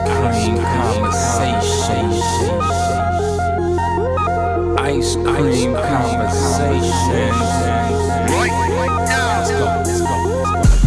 cream conversation. Ice cream conversation. Let's go.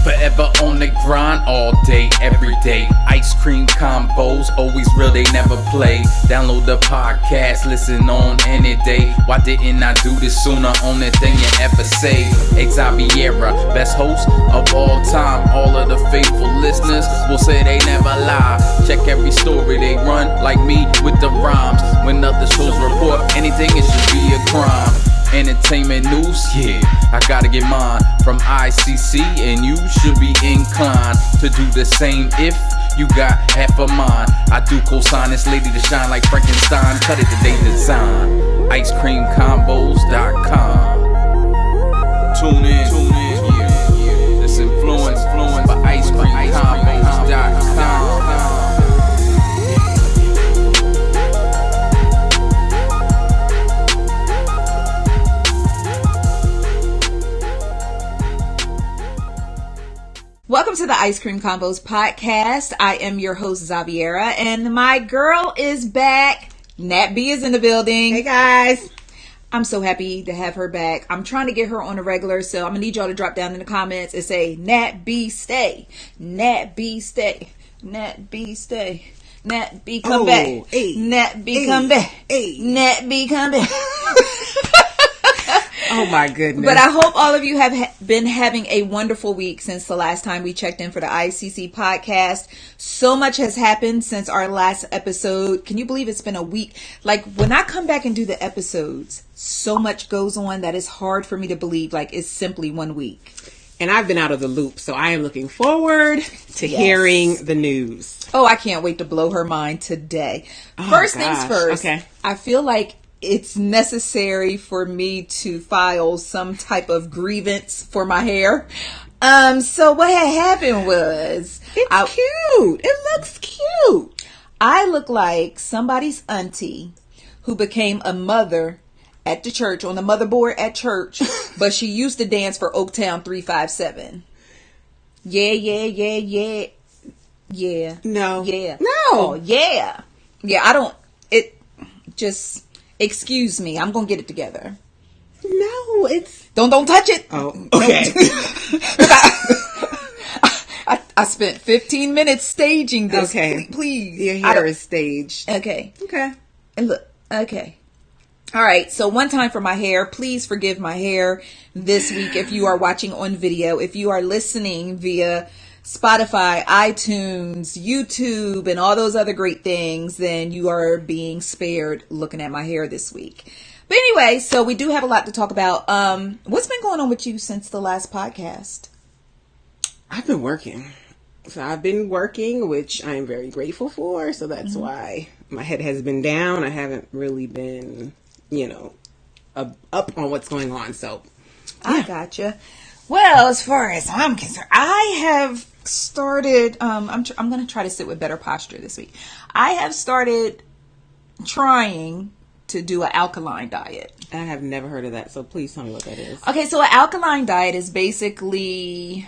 Forever on the grind all day, every day. Ice cream combos, always real, they never play. Download the podcast, listen on any day. Why didn't I do this sooner? Only thing you ever say. Xaviera, best host of all time. All of the faithful listeners will say they never lie. Check every story they run, like me with the rhymes. When other shows report anything, it should be a crime. Entertainment news, yeah, I gotta get mine from ICC, and you should be inclined to do the same if you got half of mine. I do co-sign this lady to shine like Frankenstein. Cut it the day design. IceCreamCombos.com. Tune in, yeah. This influence by IceCreamCombos.com. Welcome to the Ice Cream Combos podcast. I am your host, Xaviera, and my girl is back. Nat B is in the building. Hey, guys. I'm so happy to have her back. I'm trying to get her on a regular, so I'm going to need y'all to drop down in the comments and say, Nat B, stay. Nat B, stay. Nat B, stay. Nat B, come back. Hey, Nat B, come back. Hey. Nat B, come back. Oh my goodness. But I hope all of you have been having a wonderful week since the last time we checked in for the ICC podcast. So much has happened since our last episode. Can you believe it's been a week? Like, when I come back and do the episodes, so much goes on that it's hard for me to believe like it's simply 1 week. And I've been out of the loop, so I am looking forward to hearing the news. Oh, I can't wait to blow her mind today. First things first. Okay. I feel like it's necessary for me to file some type of grievance for my hair. So what had happened was... It's cute. It looks cute. I look like somebody's auntie who became a mother at the church, on the motherboard at church, but she used to dance for Oaktown 357. Yeah. No. Yeah. No. Oh, yeah. Yeah, I don't... It just... Excuse me, I'm gonna get it together. No, it's... Don't touch it. Oh, okay. I spent 15 minutes staging this. Okay. Please. Your hair is staged. Okay. Okay. And look, okay. All right, so one time for my hair. Please forgive my hair this week if you are watching on video. If you are listening via Spotify, iTunes, YouTube, and all those other great things, then you are being spared looking at my hair this week. But anyway, so we do have a lot to talk about. What's been going on with you since the last podcast? I've been working. So I've been working, which I am very grateful for. So that's why my head has been down. I haven't really been, up on what's going on. So yeah. I gotcha. Well, as far as I'm concerned, I have started, I'm going to try to sit with better posture this week. I have started trying to do an alkaline diet. I have never heard of that, so please tell me what that is. Okay, so an alkaline diet is basically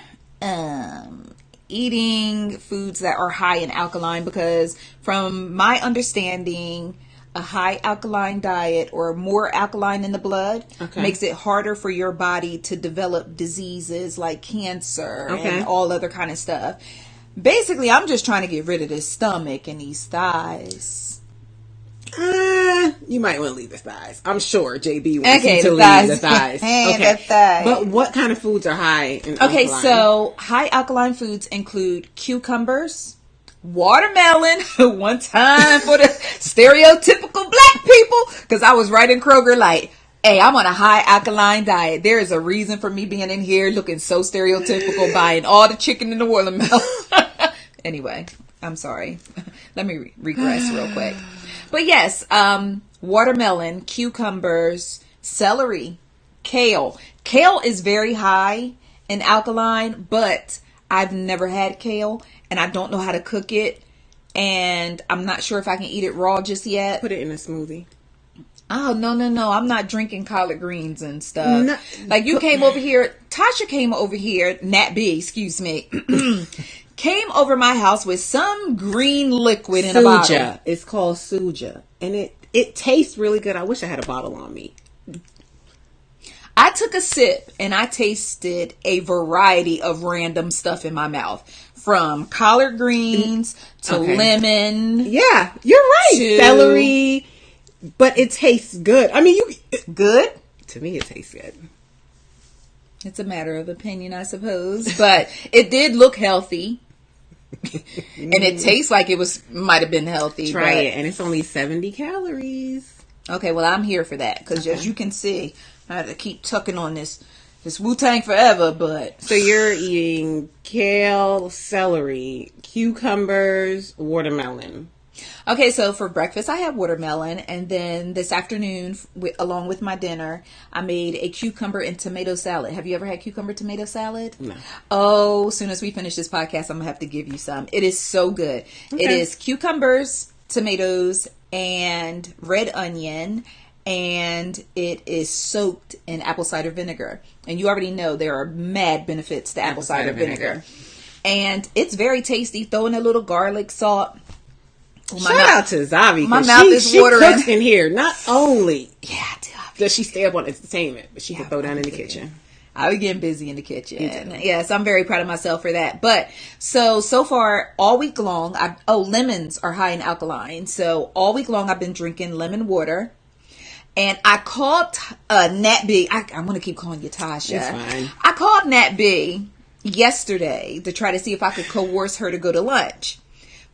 eating foods that are high in alkaline, because from my understanding, a high alkaline diet or more alkaline in the blood makes it harder for your body to develop diseases like cancer and all other kind of stuff. Basically, I'm just trying to get rid of this stomach and these thighs. You might want to leave the thighs. I'm sure JB wants you to leave the thighs. The thighs. But what kind of foods are high in alkaline? Okay, so high alkaline foods include cucumbers, watermelon. One time for the stereotypical black people, because I was right in Kroger like, hey, I'm on a high alkaline diet. There is a reason for me being in here looking so stereotypical, buying all the chicken and the watermelon. Anyway, I'm sorry. Let me regress real quick. But yes, watermelon, cucumbers, celery, kale. Kale is very high in alkaline, but I've never had kale and I don't know how to cook it. And I'm not sure if I can eat it raw just yet. Put it in a smoothie. Oh, no. I'm not drinking collard greens and stuff. No. Like you came over here. Tasha came over here. Nat B, excuse me. came over my house with some green liquid in a bottle. Suja. It's called Suja. And it tastes really good. I wish I had a bottle on me. I took a sip and I tasted a variety of random stuff in my mouth. From collard greens to lemon. Yeah, you're right. Celery. But it tastes good. I mean, good? To me, it tastes good. It's a matter of opinion, I suppose. But it did look healthy. And it tastes like might have been healthy. Try it. And it's only 70 calories. Okay, well, I'm here for that. Because as you can see, I had to keep tucking on this Wu-Tang forever, but... So you're eating kale, celery, cucumbers, watermelon. Okay, so for breakfast, I had watermelon. And then this afternoon, along with my dinner, I made a cucumber and tomato salad. Have you ever had cucumber tomato salad? No. Oh, as soon as we finish this podcast, I'm going to have to give you some. It is so good. Okay. It is cucumbers, tomatoes, and red onion. And it is soaked in apple cider vinegar. And you already know there are mad benefits to apple cider vinegar. And it's very tasty. Throw in a little garlic, salt. Shout out to Zavi. My mouth is watering. She cooks in here. Not only yeah, does she stay up on entertainment, but she can throw down in the kitchen. I was getting busy in the kitchen. Yes, I'm very proud of myself for that. But so far all week long, lemons are high in alkaline. So all week long I've been drinking lemon water. And I called Nat B. I want to keep calling you Tasha. It's fine. I called Nat B yesterday to try to see if I could coerce her to go to lunch.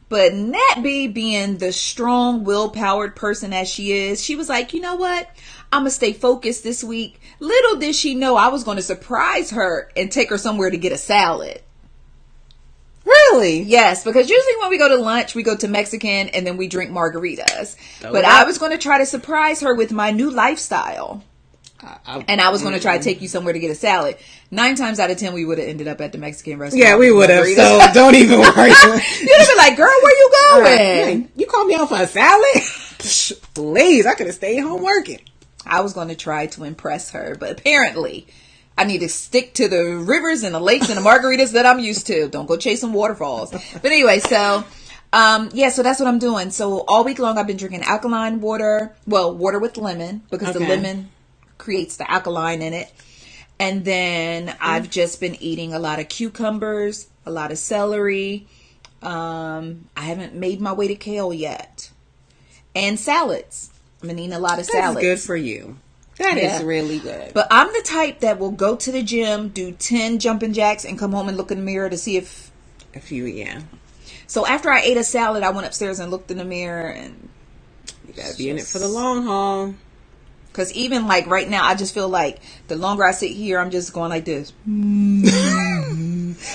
But Nat B, being the strong, will-powered person as she is, she was like, you know what? I'm going to stay focused this week. Little did she know I was going to surprise her and take her somewhere to get a salad. Really? Yes, because usually when we go to lunch, we go to Mexican and then we drink margaritas. But I was going to try to surprise her with my new lifestyle. And I was going to try to take you somewhere to get a salad. 9 times out of 10, we would have ended up at the Mexican restaurant. Yeah, we would have. So don't even worry. You'd have been like, girl, where you going? You called me out for a salad? Please, I could have stayed home working. I was going to try to impress her, but apparently I need to stick to the rivers and the lakes and the margaritas that I'm used to. Don't go chasing waterfalls. But anyway, so that's what I'm doing. So all week long I've been drinking alkaline water. Well, water with lemon, because the lemon creates the alkaline in it. And then I've just been eating a lot of cucumbers, a lot of celery. I haven't made my way to kale yet. And salads. I've been eating a lot of salads. That's good for you. That is really good. But I'm the type that will go to the gym, do 10 jumping jacks, and come home and look in the mirror to see if... So after I ate a salad, I went upstairs and looked in the mirror, and... You gotta be in it for the long haul. Because even like right now, I just feel like the longer I sit here, I'm just going like this.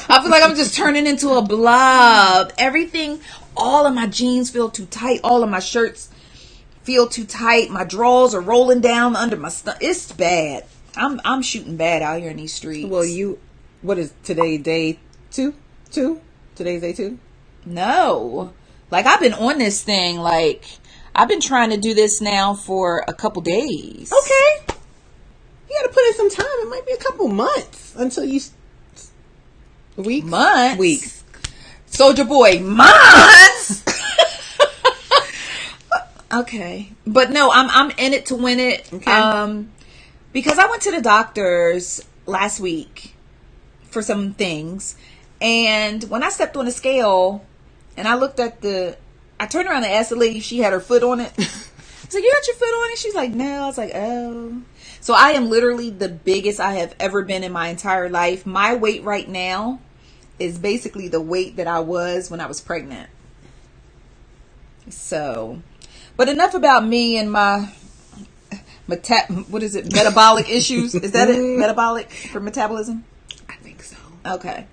I feel like I'm just turning into a blob. Everything, all of my jeans feel too tight. All of my shirts feel too tight. My drawers are rolling down under my stomach. It's bad. I'm shooting bad out here in these streets. Well, what is today, day 2? Today's day 2? No. Like, I've been on this thing, like, I've been trying to do this now for a couple days. Okay. You gotta put in some time. It might be a couple months until you... Weeks? Months? Weeks. Soldier Boy, months? Okay. But no, I'm in it to win it. Okay. Because I went to the doctor's last week for some things. And when I stepped on the scale and I looked at I turned around and asked the lady if she had her foot on it. I was like, you got your foot on it? She's like, no. I was like, oh. So I am literally the biggest I have ever been in my entire life. My weight right now is basically the weight that I was when I was pregnant. So, but enough about me and my metabolic issues. Is that it? Metabolic for metabolism? I think so. Okay.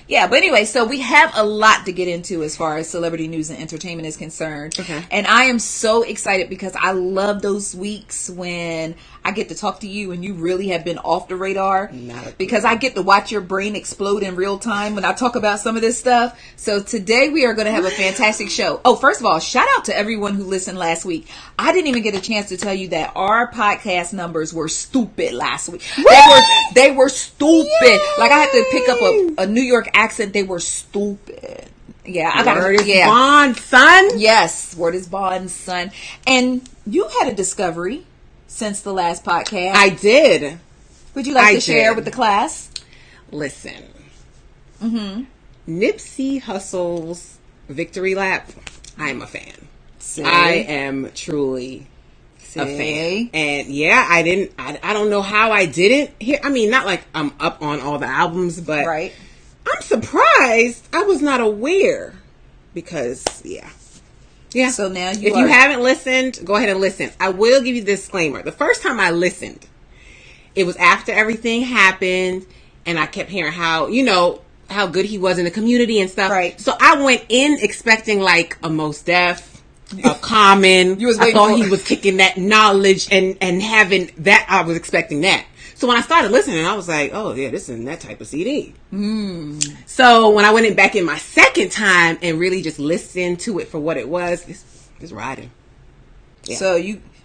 Yeah, but anyway, so we have a lot to get into as far as celebrity news and entertainment is concerned. Okay. And I am so excited because I love those weeks when I get to talk to you and you really have been off the radar. Because I get to watch your brain explode in real time when I talk about some of this stuff. So today we are going to have a fantastic show. Oh, first of all, shout out to everyone who listened last week. I didn't even get a chance to tell you that our podcast numbers were stupid last week. They were stupid. Yay! Like I had to pick up a New York accent, they were stupid. Yeah, I Word got is bond, son. Yes, word is bond, son. And you had a discovery since the last podcast. I did. Would you like to share with the class? Listen. Nipsey Hussle's victory lap, I'm a fan. See? I am truly a fan. And yeah, I don't know how I didn't hear. I mean, not like I'm up on all the albums, but right. I'm surprised I was not aware because, yeah. So now if you haven't listened, go ahead and listen. I will give you this disclaimer. The first time I listened, it was after everything happened, and I kept hearing how, how good he was in the community and stuff. Right. So I went in expecting like a Mos Def, a Common. I thought he was kicking that knowledge and having that. I was expecting that. So when I started listening, I was like, oh, yeah, this is that type of CD. So when I went back in my second time and really just listened to it for what it was, it's riding. Yeah. So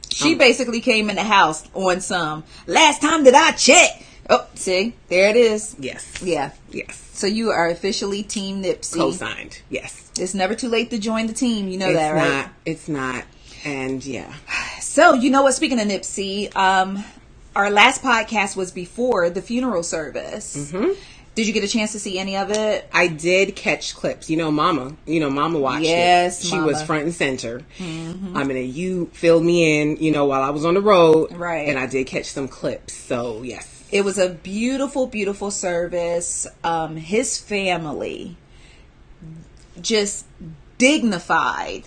she basically came in the house on some, last time that I checked. Oh, see, there it is. Yes. Yeah. Yes. So you are officially Team Nipsey. Co-signed. Yes. It's never too late to join the team. You know that, right? It's not. And yeah. So, you know what? Speaking of Nipsey, our last podcast was before the funeral service. Did you get a chance to see any of it? I did catch clips. Mama watched it. Yes, she Mama was front and center. I mean, you filled me in, while I was on the road. Right. And I did catch some clips. So, yes. It was a beautiful, beautiful service. His family, just dignified,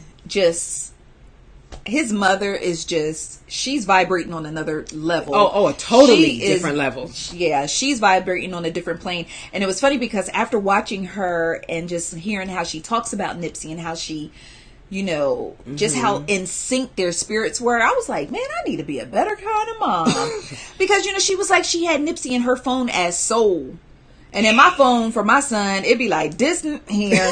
his mother is she's vibrating on another level. A totally different level. Yeah, she's vibrating on a different plane. And it was funny because after watching her and just hearing how she talks about Nipsey and how she, just how in sync their spirits were, I was like, man, I need to be a better kind of mom. Because, she was like, she had Nipsey in her phone as soul. And in my phone for my son, it'd be like distant here.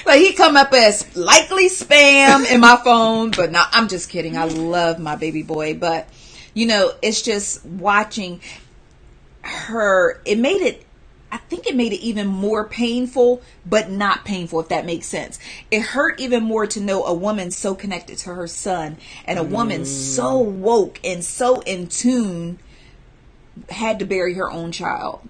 Like he come up as likely spam in my phone, but no, I'm just kidding. I love my baby boy, but it's just watching her. I think it made it even more painful, but not painful, if that makes sense. It hurt even more to know a woman so connected to her son and a woman so woke and so in tune had to bury her own child.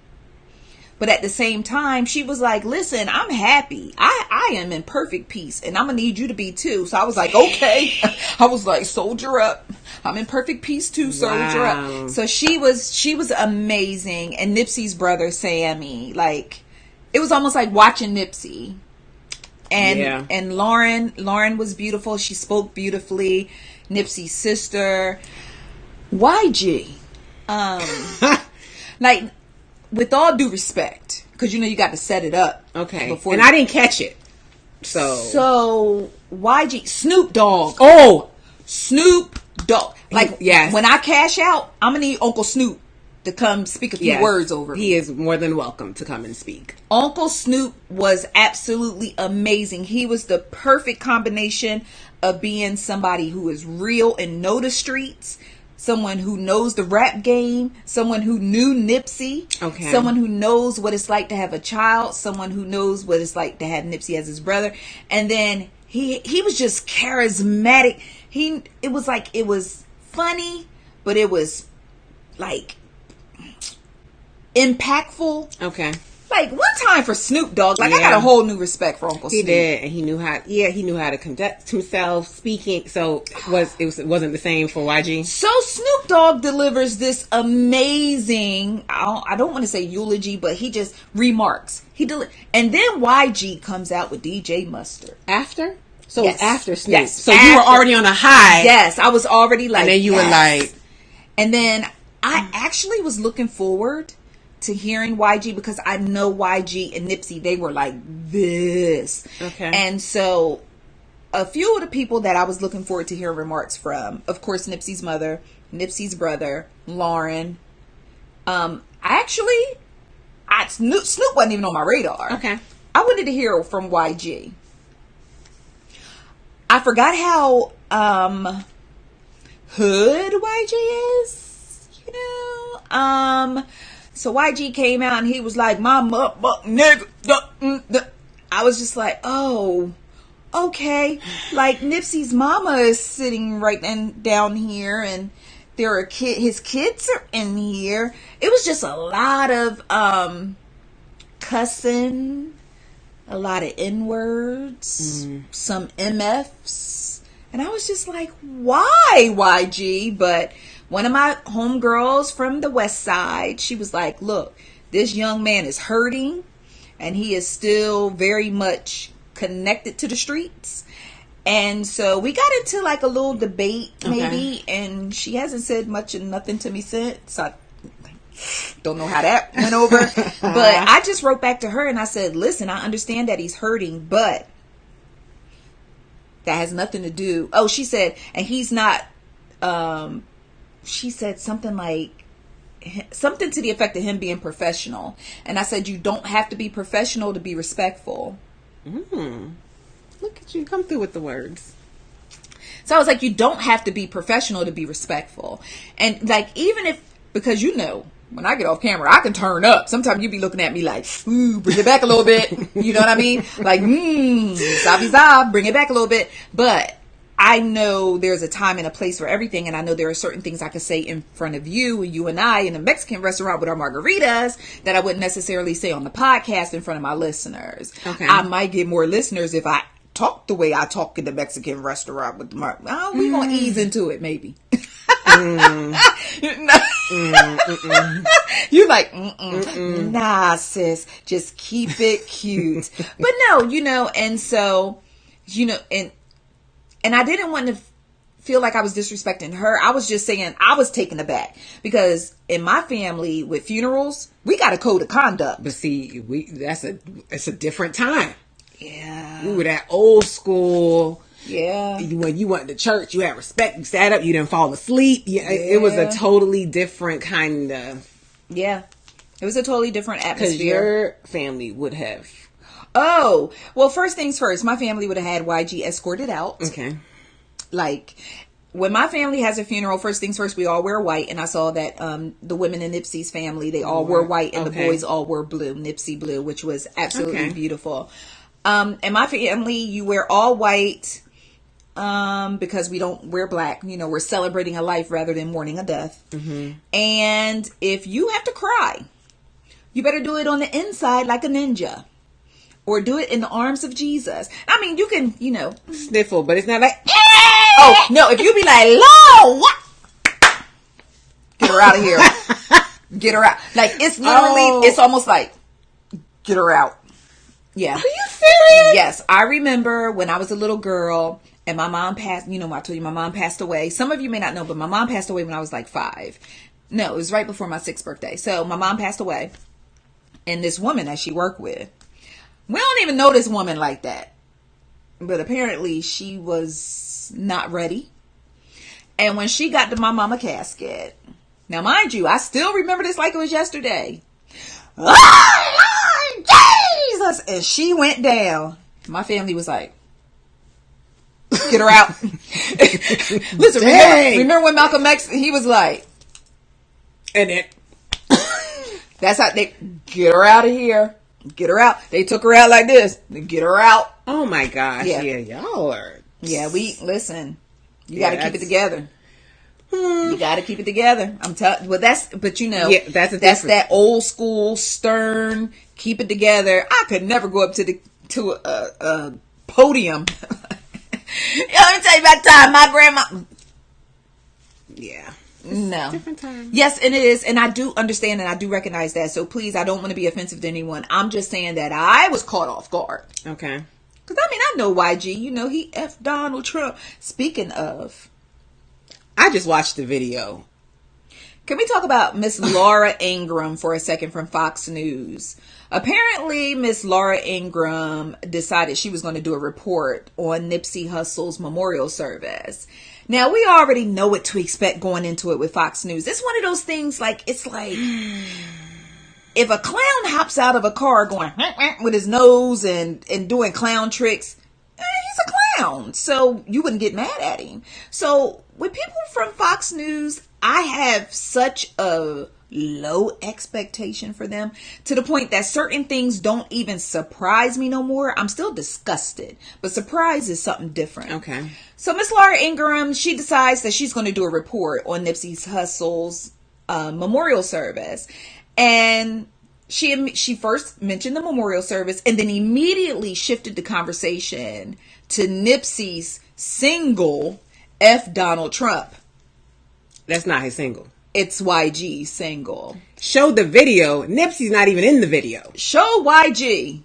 But at the same time, she was like, listen, I'm happy. I am in perfect peace and I'm going to need you to be too. So I was like, okay. I was like, soldier up. I'm in perfect peace too, soldier up. So she was amazing. And Nipsey's brother, Sammy, like, it was almost like watching Nipsey. And Lauren was beautiful. She spoke beautifully. Nipsey's sister. YG. Like, with all due respect, because you got to set it up. Okay. I didn't catch it. So YG, Snoop Dogg. Oh, Snoop Dogg. Like, yes. When I cash out, I'm gonna need Uncle Snoop to come speak a few words over me. He is more than welcome to come and speak. Uncle Snoop was absolutely amazing. He was the perfect combination of being somebody who is real and know the streets, someone who knows the rap game, someone who knew Nipsey, someone who knows what it's like to have a child, someone who knows what it's like to have Nipsey as his brother. And then he was just charismatic. It was funny, but it was like impactful. Okay. Like, one time for Snoop Dogg, I got a whole new respect for Uncle Snoop. He did, and he knew how to conduct himself, speaking. So it wasn't the same for YG. So Snoop Dogg delivers this amazing, I don't want to say eulogy, but he just remarks. And then YG comes out with DJ Mustard. After? So it's after Snoop. Yes. So you were already on a high. Yes, I was already like, and then you were like. And then I actually was looking forward to hearing YG because I know YG and Nipsey, they were like this. Okay. And so a few of the people that I was looking forward to hearing remarks from, of course, Nipsey's mother, Nipsey's brother, Lauren. Snoop wasn't even on my radar. Okay. I wanted to hear from YG. I forgot how hood YG is, So YG came out and he was like, my nigga. I was just like, oh, okay. Like Nipsey's mama is sitting right down here, and there are his kids are in here. It was just a lot of cussing, a lot of N-words, some MFs. And I was just like, why, YG? But one of my homegirls from the West Side, she was like, look, this young man is hurting, and he is still very much connected to the streets. And so we got into like a little debate maybe, and she hasn't said much and nothing to me since. I don't know how that went over. But I just wrote back to her and I said, listen, I understand that he's hurting, but that has nothing to do. Oh, she said, and he's not, she said something like, something to the effect of him being professional. And I said, you don't have to be professional to be respectful. Look at you, come through with the words. So I was like, you don't have to be professional to be respectful. And like, even if, because you know, when I get off camera, I can turn up. Sometimes you be looking at me like, ooh, bring it back a little bit. You know what I mean? Like, zabi, bring it back a little bit. But I know there's a time and a place for everything. And I know there are certain things I could say in front of you and I in a Mexican restaurant with our margaritas that I wouldn't necessarily say on the podcast in front of my listeners. Okay. I might get more listeners if I talk the way I talk in the Mexican restaurant with the we gonna ease into it maybe. You're like, nah, sis, just keep it cute. But no, you know, and so, you know, and I didn't want to feel like I was disrespecting her. I was just saying I was taken aback because in my family with funerals, we got a code of conduct. But see, it's a different time. Yeah. We were that old school. Yeah. When you went to church, you had respect. You sat up. You didn't fall asleep. Yeah. It was a totally different kind of. Yeah. It was a totally different atmosphere. Because your family would have. Oh. Well, first things first. My family would have had YG escorted out. Okay. Like, when my family has a funeral, first things first, we all wear white. And I saw that the women in Nipsey's family, they all wore white. And the boys all wore blue. Nipsey blue, which was absolutely beautiful. In my family, you wear all white because we don't wear black. You know, we're celebrating a life rather than mourning a death. And if you have to cry, you better do it on the inside like a ninja. Or do it in the arms of Jesus. I mean, you can, you know. Sniffle, but it's not like, oh, no, if you be like, Lord, what? Get her out of here. Get her out. Like, it's literally, it's almost like, get her out. Yeah. Are you serious? Yes. I remember when I was a little girl and my mom passed, you know, I told you my mom passed away. Some of you may not know, but my mom passed away when I was like 5. No, it was right before my 6th birthday. So my mom passed away. And this woman that she worked with, we don't even know this woman like that. But apparently she was not ready. And when she got to my mama casket, now mind you, I still remember this like it was yesterday. Jesus! And she went down. My family was like, get her out. Listen, remember when Malcolm X, he was like, and it. That's how they, get her out of here. Get her out. They took her out like this. Get her out. Oh my gosh. Yeah, y'all are. Yeah, listen. You got to keep it together. You got to keep it together. I'm telling. Well, but you know, that's that old school stern. Keep it together. I could never go up to a podium. Let me tell you about time. My grandma. Yeah. No. Different time. Yes, and it is. And I do understand and I do recognize that. So please, I don't want to be offensive to anyone. I'm just saying that I was caught off guard. Okay. Because, I mean, I know YG. You know, he F Donald Trump. Speaking of. I just watched the video. Can we talk about Miss Laura Ingraham for a second from Fox News? Apparently, Miss Laura Ingraham decided she was going to do a report on Nipsey Hussle's memorial service. Now, we already know what to expect going into it with Fox News. It's one of those things like, it's like, if a clown hops out of a car going with his nose and doing clown tricks, he's a clown. So you wouldn't get mad at him. So with people from Fox News, I have such a low expectation for them, to the point that certain things don't even surprise me no more. I'm still disgusted, but surprise is something different. Okay. So Miss Laura Ingraham, she decides that she's going to do a report on Nipsey Hussle's memorial service. And she first mentioned the memorial service and then immediately shifted the conversation to Nipsey's single, F Donald Trump. That's not his single. It's YG's single. Showed the video. Nipsey's not even in the video. Show YG.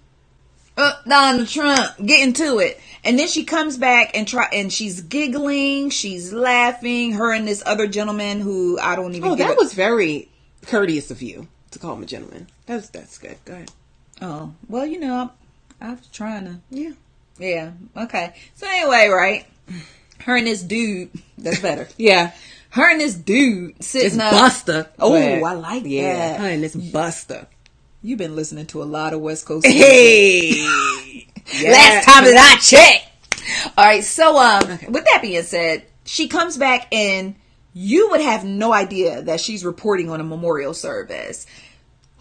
Donald Trump, get into it. And then she comes back and she's giggling, she's laughing. Her and this other gentleman who I don't even. Oh, that was very courteous of you to call him a gentleman. That's good. Go ahead. Oh, well, you know, I'm trying to. Yeah. Yeah. Okay. So anyway, right? Her and this dude. That's better. Yeah. Her and this dude sitting It's up. Buster. Oh, But, I like yeah, that. her and this Buster. You've been listening to a lot of West Coast. Hey. Yeah. Last time that I checked. All right. So, with that being said, she comes back and you would have no idea that she's reporting on a memorial service.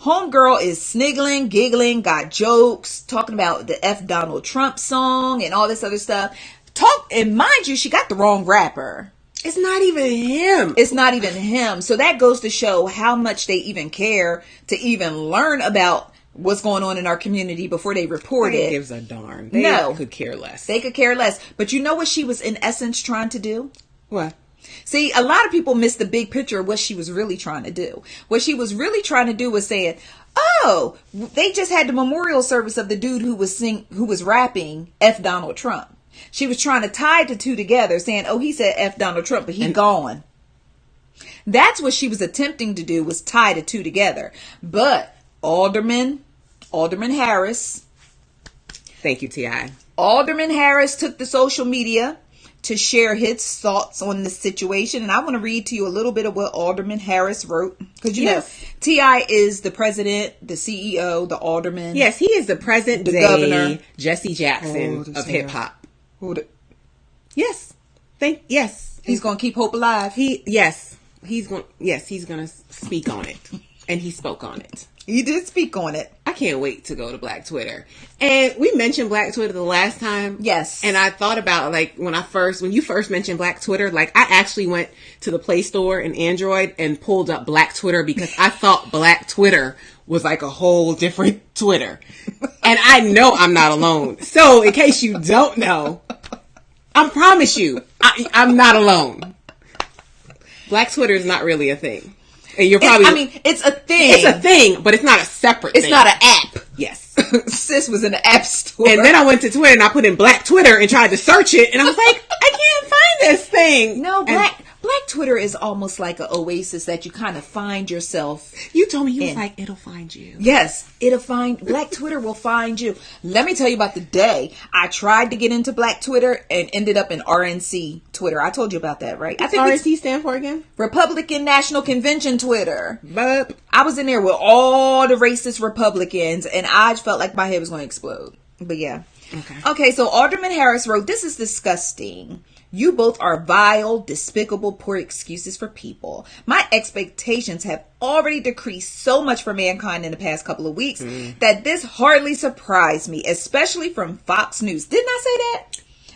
Homegirl is sniggling, giggling, got jokes, talking about the F Donald Trump song and all this other stuff. And mind you, she got the wrong rapper. It's not even him. It's not even him. So that goes to show how much they even care to even learn about what's going on in our community before they report Nobody it. gives a darn. They could care less. They could care less. But you know what she was in essence trying to do? What? See, a lot of people miss the big picture of what she was really trying to do. What she was really trying to do was saying, oh, they just had the memorial service of the dude who was rapping F Donald Trump. She was trying to tie the two together, saying, oh, he said F Donald Trump, but he gone. That's what she was attempting to do, was tie the two together. But Alderman Harris. Thank you, T.I. Alderman Harris took the social media to share his thoughts on the situation. And I want to read to you a little bit of what Alderman Harris wrote. Because, you know, T.I. is the president, the CEO, the alderman. Yes, he is the present The day governor. Jesse Jackson of hip hop. Yes. Yes. He's going to keep hope alive. He's going to speak on it. And he spoke on it. He did speak on it. I can't wait to go to Black Twitter. And we mentioned Black Twitter the last time. Yes. And I thought about, like, when you first mentioned Black Twitter, like, I actually went to the Play Store in Android and pulled up Black Twitter because I thought Black Twitter was like a whole different Twitter. And I know I'm not alone. So in case you don't know, I promise you, I'm not alone. Black Twitter is not really a thing. And you're probably... it's a thing. It's a thing, but it's not a separate thing. It's not an app. Yes. Sis was in the app store. And then I went to Twitter and I put in Black Twitter and tried to search it. And I was like, I can't find this thing. No, Black Twitter is almost like an oasis that you kind of find yourself. You told me you was like, it'll find you. Yes, Black Twitter will find you. Let me tell you about the day I tried to get into Black Twitter and ended up in RNC Twitter. I told you about that, right? What's RNC stand for again? Republican National Convention Twitter. But I was in there with all the racist Republicans and I felt like my head was going to explode. But yeah. Okay, so Alderman Harris wrote, "This is disgusting. You both are vile, despicable, poor excuses for people. My expectations have already decreased so much for mankind in the past couple of weeks that this hardly surprised me, especially from Fox News." Didn't I say that?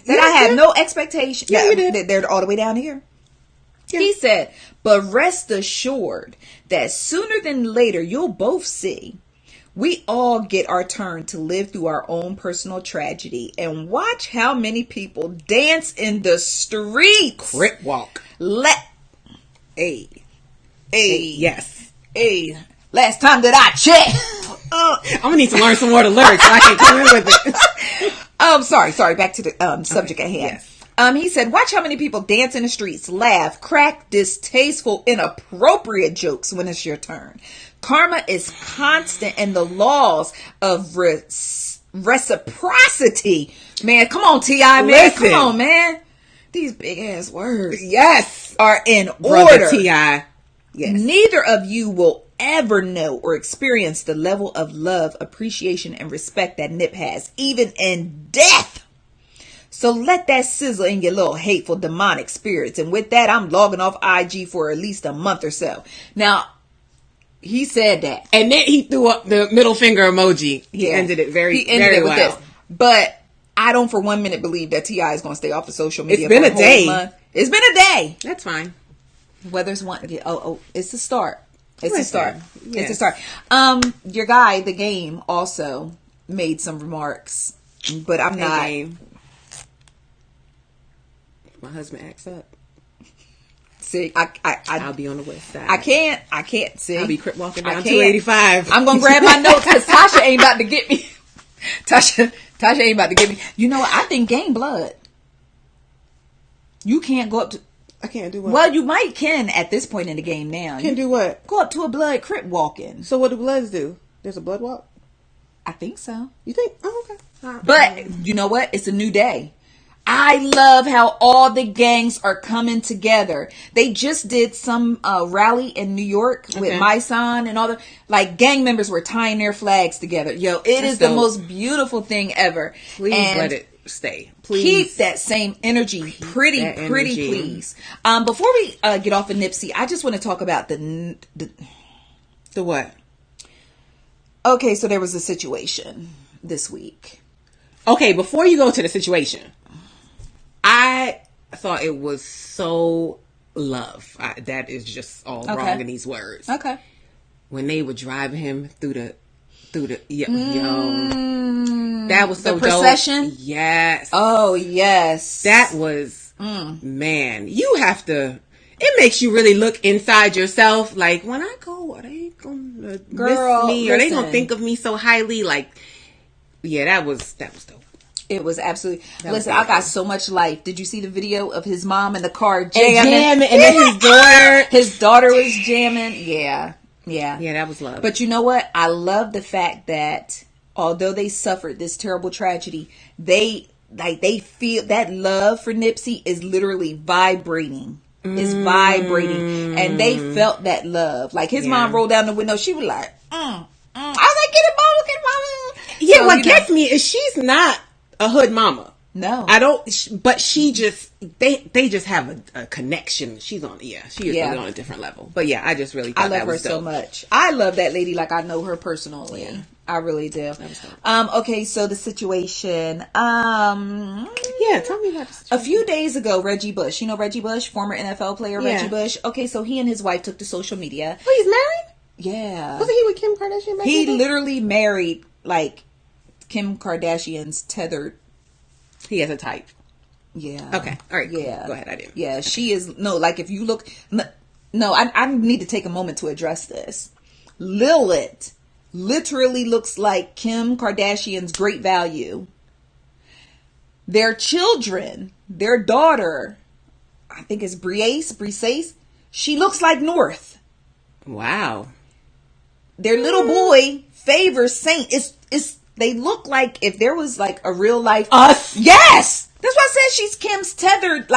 That I had no expectation. Yeah, you did. They're all the way down here. Yeah. He said, "But rest assured that sooner than later, you'll both see. We all get our turn to live through our own personal tragedy, and watch how many people dance in the streets. Crip walk. Yes. Last time that I checked." I'm gonna need to learn some more of the lyrics so I can come in with it. Sorry. Back to the subject at hand. Yes. He said, "Watch how many people dance in the streets, laugh, crack distasteful, inappropriate jokes when it's your turn. Karma is constant, and the laws of reciprocity." Man, come on, T.I., man. Listen. Come on, man. These big ass words. Yes. Are in Brother order. T.I. Yes. Neither of you will ever know or experience the level of love, appreciation, and respect that Nip has, even in death. So let that sizzle in your little hateful demonic spirits. And with that, I'm logging off IG for at least a month or so. Now, He said that. And then he threw up the middle finger emoji. He ended it very well. This. But I don't for 1 minute believe that T.I. is going to stay off of social media. It's been a day. Month. It's been a day. That's fine. Whether's one. It's a start. It's a start. Yes. It's a start. Your guy, The Game, also made some remarks, but I'm not. Game. My husband acts up. See, I'll be on the west side. I can't see. I'll be crip walking down 285. I'm gonna grab my notes because Tasha ain't about to get me. Tasha ain't about to get me. You know what? I think Game blood. You can't go up to. I can't do what? Well, you can at this point in the game now. Can't do what? Go up to a blood crip walking. So what do bloods do? There's a blood walk? I think so. You think? Oh, okay. But you know what? It's a new day. I love how all the gangs are coming together. They just did some rally in New York with My Son and all the gang members were tying their flags together. Yo, it is the most beautiful thing ever. Please let it stay. Please keep that same energy. Pretty, please. Before we get off of Nipsey, I just want to talk about the what? Okay, so there was a situation this week. Okay, before you go to the situation, I thought it was so love. That is just all wrong in these words. Okay. When they were driving him through the yo, that was so the procession? dope. Yes. Oh yes. That was man. You have to. It makes you really look inside yourself. Like when I go, are they gonna miss me? Are they gonna think of me so highly? Like, yeah, that was dope. It was absolutely. Listen, I got so much life. Did you see the video of his mom in the car jamming? And then his daughter was jamming. Yeah. That was love. But you know what? I love the fact that although they suffered this terrible tragedy, they feel that love for Nipsey is literally vibrating. It's vibrating, and they felt that love. Like his mom rolled down the window. She was like, I was like, get it, mama, get it, mama. Yeah, so, what gets me is she's not a hood mama. No, I don't. But she just they just have a connection. She's on. Yeah, she is really on a different level. But yeah, I just really thought I love that was her dope. so much. I love that lady like I know her personally. Yeah. I really do. Okay, so the situation. Yeah, tell me about the situation. A few days ago, Reggie Bush. You know Reggie Bush, former NFL player Reggie Bush. Okay, so he and his wife took to social media. Oh, he's married? Yeah. Wasn't he with Kim Kardashian? He literally married Kim Kardashian's tethered. He has a type. Yeah. Okay. All right. Yeah. Cool. Go ahead. I do. Yeah, she is. No, if you look. No, I need to take a moment to address this. Lilith literally looks like Kim Kardashian's great value. Their children, their daughter, I think it's Briace, she looks like North. Wow. Their little boy, Favor Saint, they look like if there was a real life us. Yes, that's why I said she's Kim's tethered.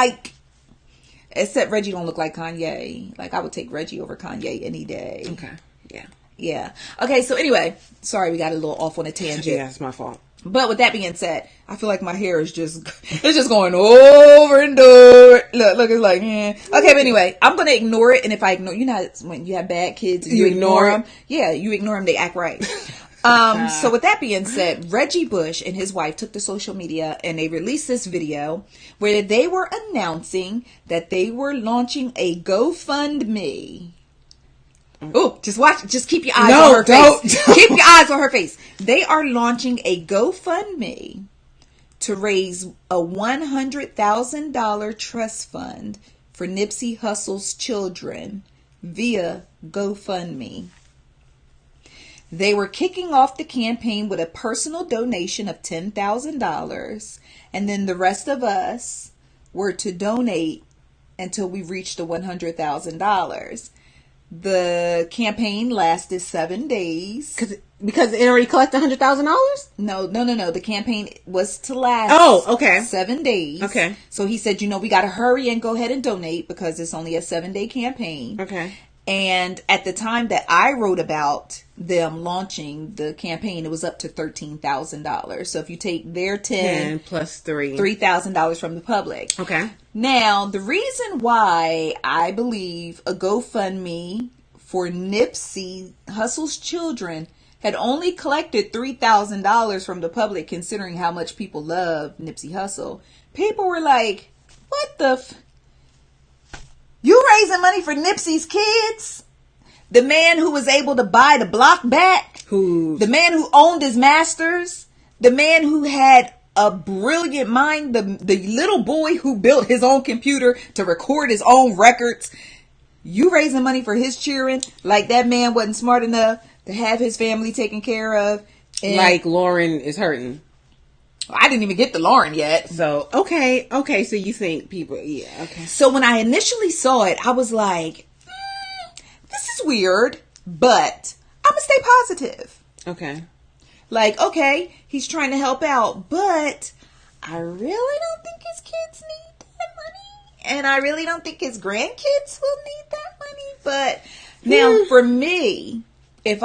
Except Reggie don't look like Kanye. I would take Reggie over Kanye any day. Okay. Yeah. Yeah. Okay. So anyway, sorry we got a little off on a tangent. Yeah, it's my fault. But with that being said, I feel like my hair is just going over and over. Look, it's like, Okay, but anyway, I'm going to ignore it. And if I ignore, when you have bad kids, and you ignore them. Yeah, you ignore them, they act right. So with that being said, Reggie Bush and his wife took to social media and they released this video where they were announcing that they were launching a GoFundMe. Oh, just watch. Just keep your eyes on her face. Keep your eyes on her face. They are launching a GoFundMe to raise a $100,000 trust fund for Nipsey Hussle's children via GoFundMe. They were kicking off the campaign with a personal donation of $10,000, and then the rest of us were to donate until we reached the $100,000. The campaign lasted 7 days. Because it already collected $100,000? No. The campaign was to last 7 days. Okay. So he said, we got to hurry and go ahead and donate because it's only a 7-day campaign. Okay. And at the time that I wrote about them launching the campaign, it was up to $13,000. So if you take their 10 plus $3,000 from the public. Okay. Now, the reason why I believe a GoFundMe for Nipsey Hussle's children had only collected $3,000 from the public, considering how much people love Nipsey Hussle. People were like, what the you raising money for Nipsey's kids? The man who was able to buy the block back? The man who owned his masters? The man who had a brilliant mind? The little boy who built his own computer to record his own records? You raising money for his children? Like that man wasn't smart enough to have his family taken care of. And like Lauren is hurting. I didn't even get to Lauren yet. So, okay. So you think people, yeah, okay. So when I initially saw it, I was like, this is weird, but I'm going to stay positive. Okay. Like, okay, he's trying to help out, but I really don't think his kids need that money. And I really don't think his grandkids will need that money. But now for me, it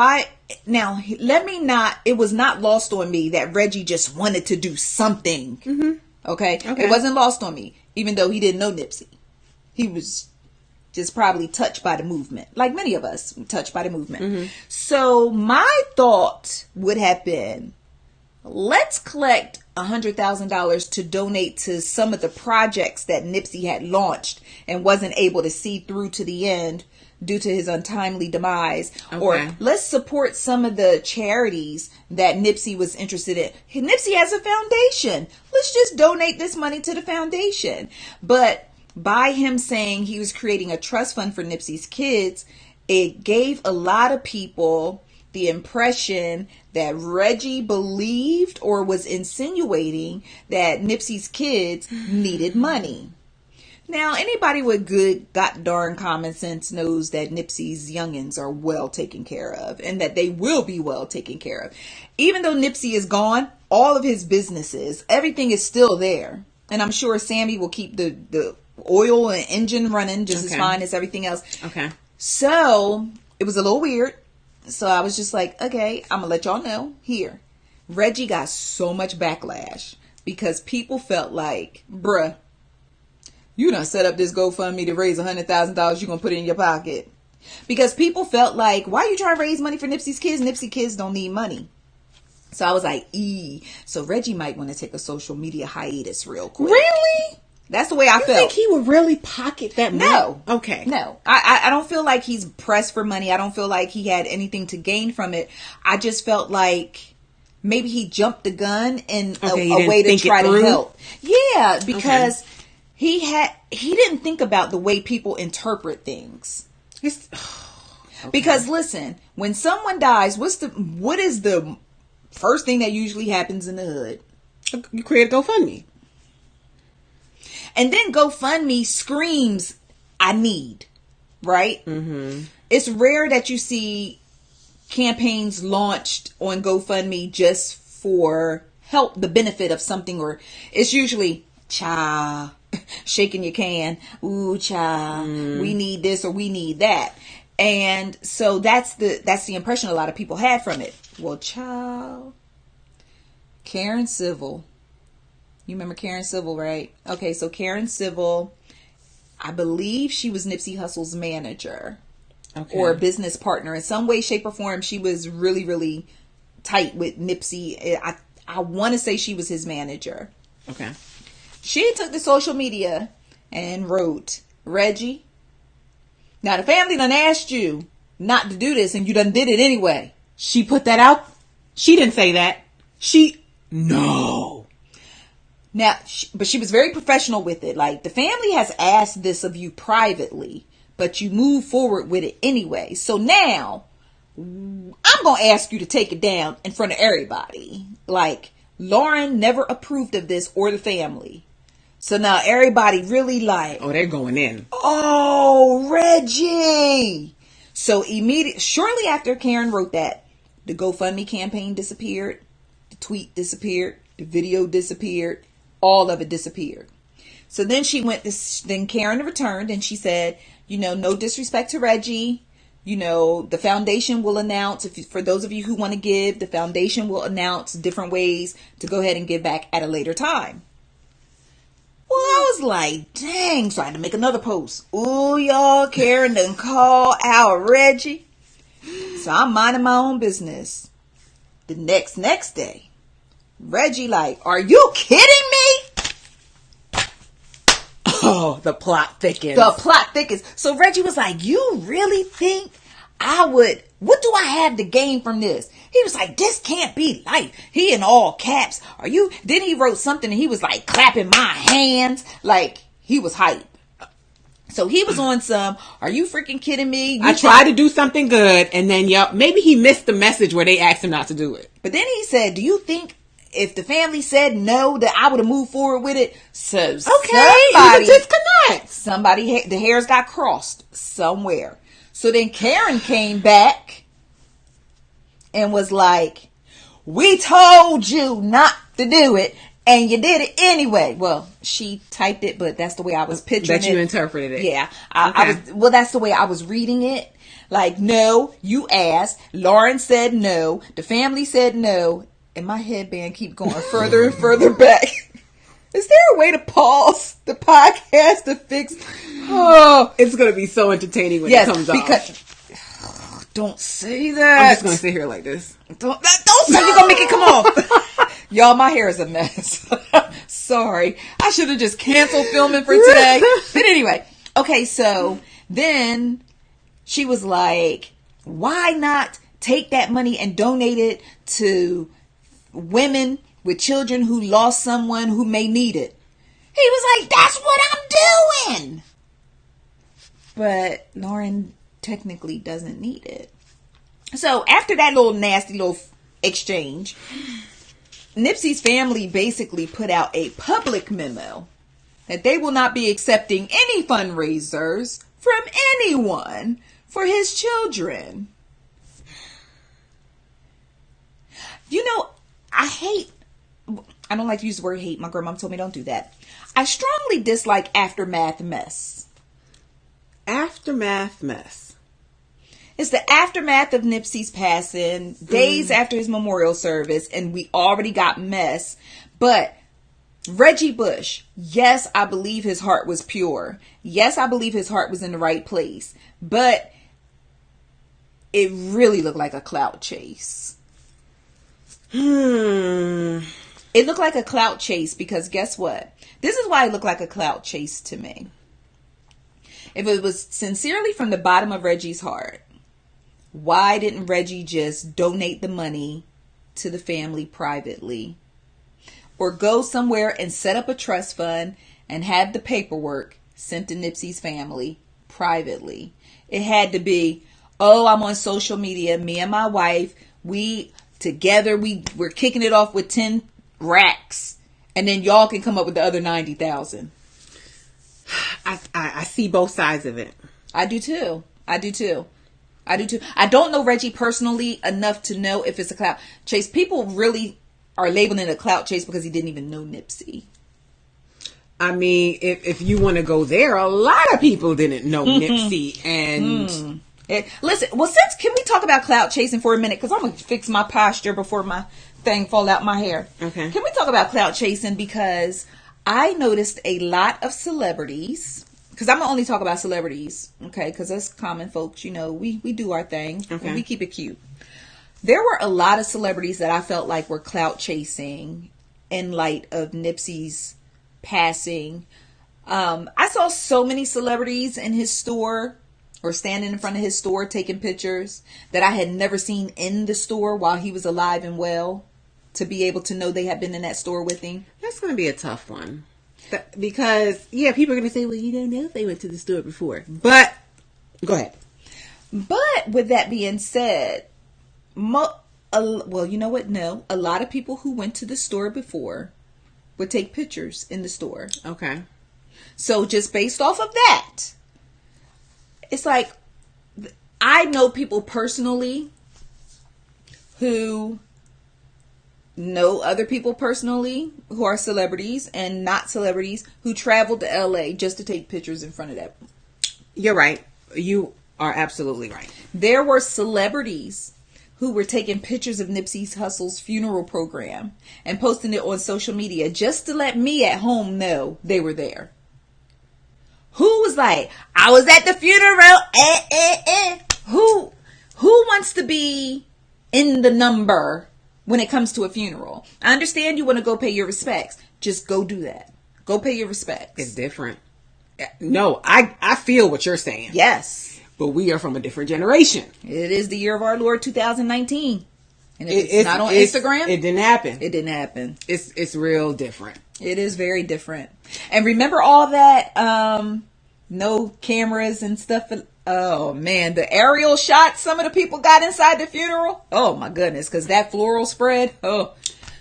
was not lost on me that Reggie just wanted to do something. Mm-hmm. Okay? It wasn't lost on me, even though he didn't know Nipsey. He was just probably touched by the movement, like many of us touched by the movement. Mm-hmm. So my thought would have been, let's collect $100,000 to donate to some of the projects that Nipsey had launched and wasn't able to see through to the end due to his untimely demise. Okay. Or let's support some of the charities that Nipsey was interested in. Nipsey has a foundation. Let's just donate this money to the foundation. But by him saying he was creating a trust fund for Nipsey's kids, it gave a lot of people the impression that Reggie believed or was insinuating that Nipsey's kids needed money. Now, anybody with good darn common sense knows that Nipsey's youngins are well taken care of and that they will be well taken care of. Even though Nipsey is gone, all of his businesses, everything is still there. And I'm sure Sammy will keep the oil and engine running just as fine as everything else. Okay. So, it was a little weird. So, I was just like, okay, I'm going to let y'all know here. Reggie got so much backlash because people felt like, bruh, you done set up this GoFundMe to raise $100,000 you're going to put it in your pocket. Because people felt like, why are you trying to raise money for Nipsey's kids? Nipsey kids don't need money. So I was like, So Reggie might want to take a social media hiatus real quick. Really? That's the way I felt. You think he would really pocket that money? No. Okay. No. I don't feel like he's pressed for money. I don't feel like he had anything to gain from it. I just felt like maybe he jumped the gun in a way to try to help. Yeah, because he didn't think about the way people interpret things. Because listen, when someone dies, what is the first thing that usually happens in the hood? You create a GoFundMe. And then GoFundMe screams, I need, right? Mm-hmm. It's rare that you see campaigns launched on GoFundMe just for help, the benefit of something, or it's usually, cha, shaking your can, ooh, cha, we need this or we need that. And so that's the impression a lot of people had from it. Well, child, Karen Civil. You remember Karen Civil, right? Okay, so Karen Civil, I believe she was Nipsey Hussle's manager or a business partner. In some way, shape, or form, she was really, really tight with Nipsey. I want to say she was his manager. Okay. She took to social media and wrote, Reggie, now the family done asked you not to do this and you done did it anyway. She put that out? She didn't say that. No. Now, but she was very professional with it. Like, the family has asked this of you privately, but you move forward with it anyway. So now, I'm going to ask you to take it down in front of everybody. Like, Lauren never approved of this or the family. So now everybody really like, oh, they're going in. Oh, Reggie. So shortly after Karen wrote that, the GoFundMe campaign disappeared. The tweet disappeared. The video disappeared. All of it disappeared. So then then Karen returned and she said, no disrespect to Reggie. The foundation will announce, for those of you who want to give, the foundation will announce different ways to go ahead and give back at a later time. Well, I was like, dang. So I had to make another post. Ooh, y'all, Karen done call out Reggie. So I'm minding my own business. The next day, Reggie like, are you kidding me? Oh, the plot thickens. The plot thickens. So Reggie was like, you really think I would, what do I have to gain from this? He was like, this can't be life. He in all caps. Are you? Then he wrote something and he was like clapping my hands. Like he was hype. So he was on some, are you freaking kidding me? I tried to do something good and then maybe he missed the message where they asked him not to do it. But then he said, do you think if the family said no that I would have moved forward with it? So okay, it was a disconnect. Somebody, the hairs got crossed somewhere. So then Karen came back and was like, we told you not to do it and you did it anyway. Well, she typed it, but that's the way I was picturing it. That you interpreted it. Yeah. That's the way I was reading it. Like, no, you asked. Lauren said no. The family said no. And my headband keep going further and further back. Is there a way to pause the podcast to fix? Oh, it's going to be so entertaining when it comes off. Don't say that. I'm just going to sit here like this. Don't say you're going to make it come off. Y'all, my hair is a mess. Sorry. I should have just canceled filming for today. But anyway. Okay, so then she was like, why not take that money and donate it to women with children who lost someone who may need it? He was like, that's what I'm doing. But Lauren technically doesn't need it. So after that little nasty little exchange, Nipsey's family basically put out a public memo that they will not be accepting any fundraisers from anyone for his children. You know, I don't like to use the word hate. My grandma told me don't do that. I strongly dislike aftermath mess. Aftermath mess. It's the aftermath of Nipsey's passing, days after his memorial service, and we already got mess. But Reggie Bush, yes, I believe his heart was pure. Yes, I believe his heart was in the right place. But it really looked like a clout chase. It looked like a clout chase because guess what? This is why it looked like a clout chase to me. If it was sincerely from the bottom of Reggie's heart, why didn't Reggie just donate the money to the family privately? Or go somewhere and set up a trust fund and have the paperwork sent to Nipsey's family privately? It had to be, oh, I'm on social media, me and my wife, we together, we're kicking it off with 10 racks. And then y'all can come up with the other 90,000. I see both sides of it. I do too. I don't know Reggie personally enough to know if it's a clout chase. People really are labeling it a clout chase because he didn't even know Nipsey. I mean, if you want to go there, a lot of people didn't know Nipsey. And listen, well, can we talk about clout chasing for a minute? Because I'm going to fix my posture before my thing fall out my hair. Okay. Can we talk about clout chasing? Because I noticed a lot of celebrities, because I'm going to only talk about celebrities, okay? Because us common folks, you know, we do our thing. Okay. And we keep it cute. There were a lot of celebrities that I felt like were clout chasing in light of Nipsey's passing. I saw so many celebrities in his store or standing in front of his store taking pictures that I had never seen in the store while he was alive and well, to be able to know they had been in that store with him. That's going to be a tough one. Because, yeah, people are going to say, well, you don't know if they went to the store before. But, go ahead. But, with that being said, well, you know what? No. A lot of people who went to the store before would take pictures in the store. Okay. So, just based off of that, it's like, I know people personally who know other people personally who are celebrities and not celebrities who traveled to LA just to take pictures in front of that. You're right. You are absolutely right. There were celebrities who were taking pictures of Nipsey Hussle's funeral program and posting it on social media just to let me at home know they were there. Who was like, I was at the funeral, Who wants to be in the number when it comes to a funeral? I understand you want to go pay your respects. Just go do that. Go pay your respects. It's different. No, I feel what you're saying. Yes. But we are from a different generation. It is the year of our Lord 2019. And if it's not on Instagram, it didn't happen. It didn't happen. It's real different. It is very different. And remember all that no cameras and stuff. Oh man, the aerial shots some of the people got inside the funeral. Oh my goodness, because that floral spread. Oh,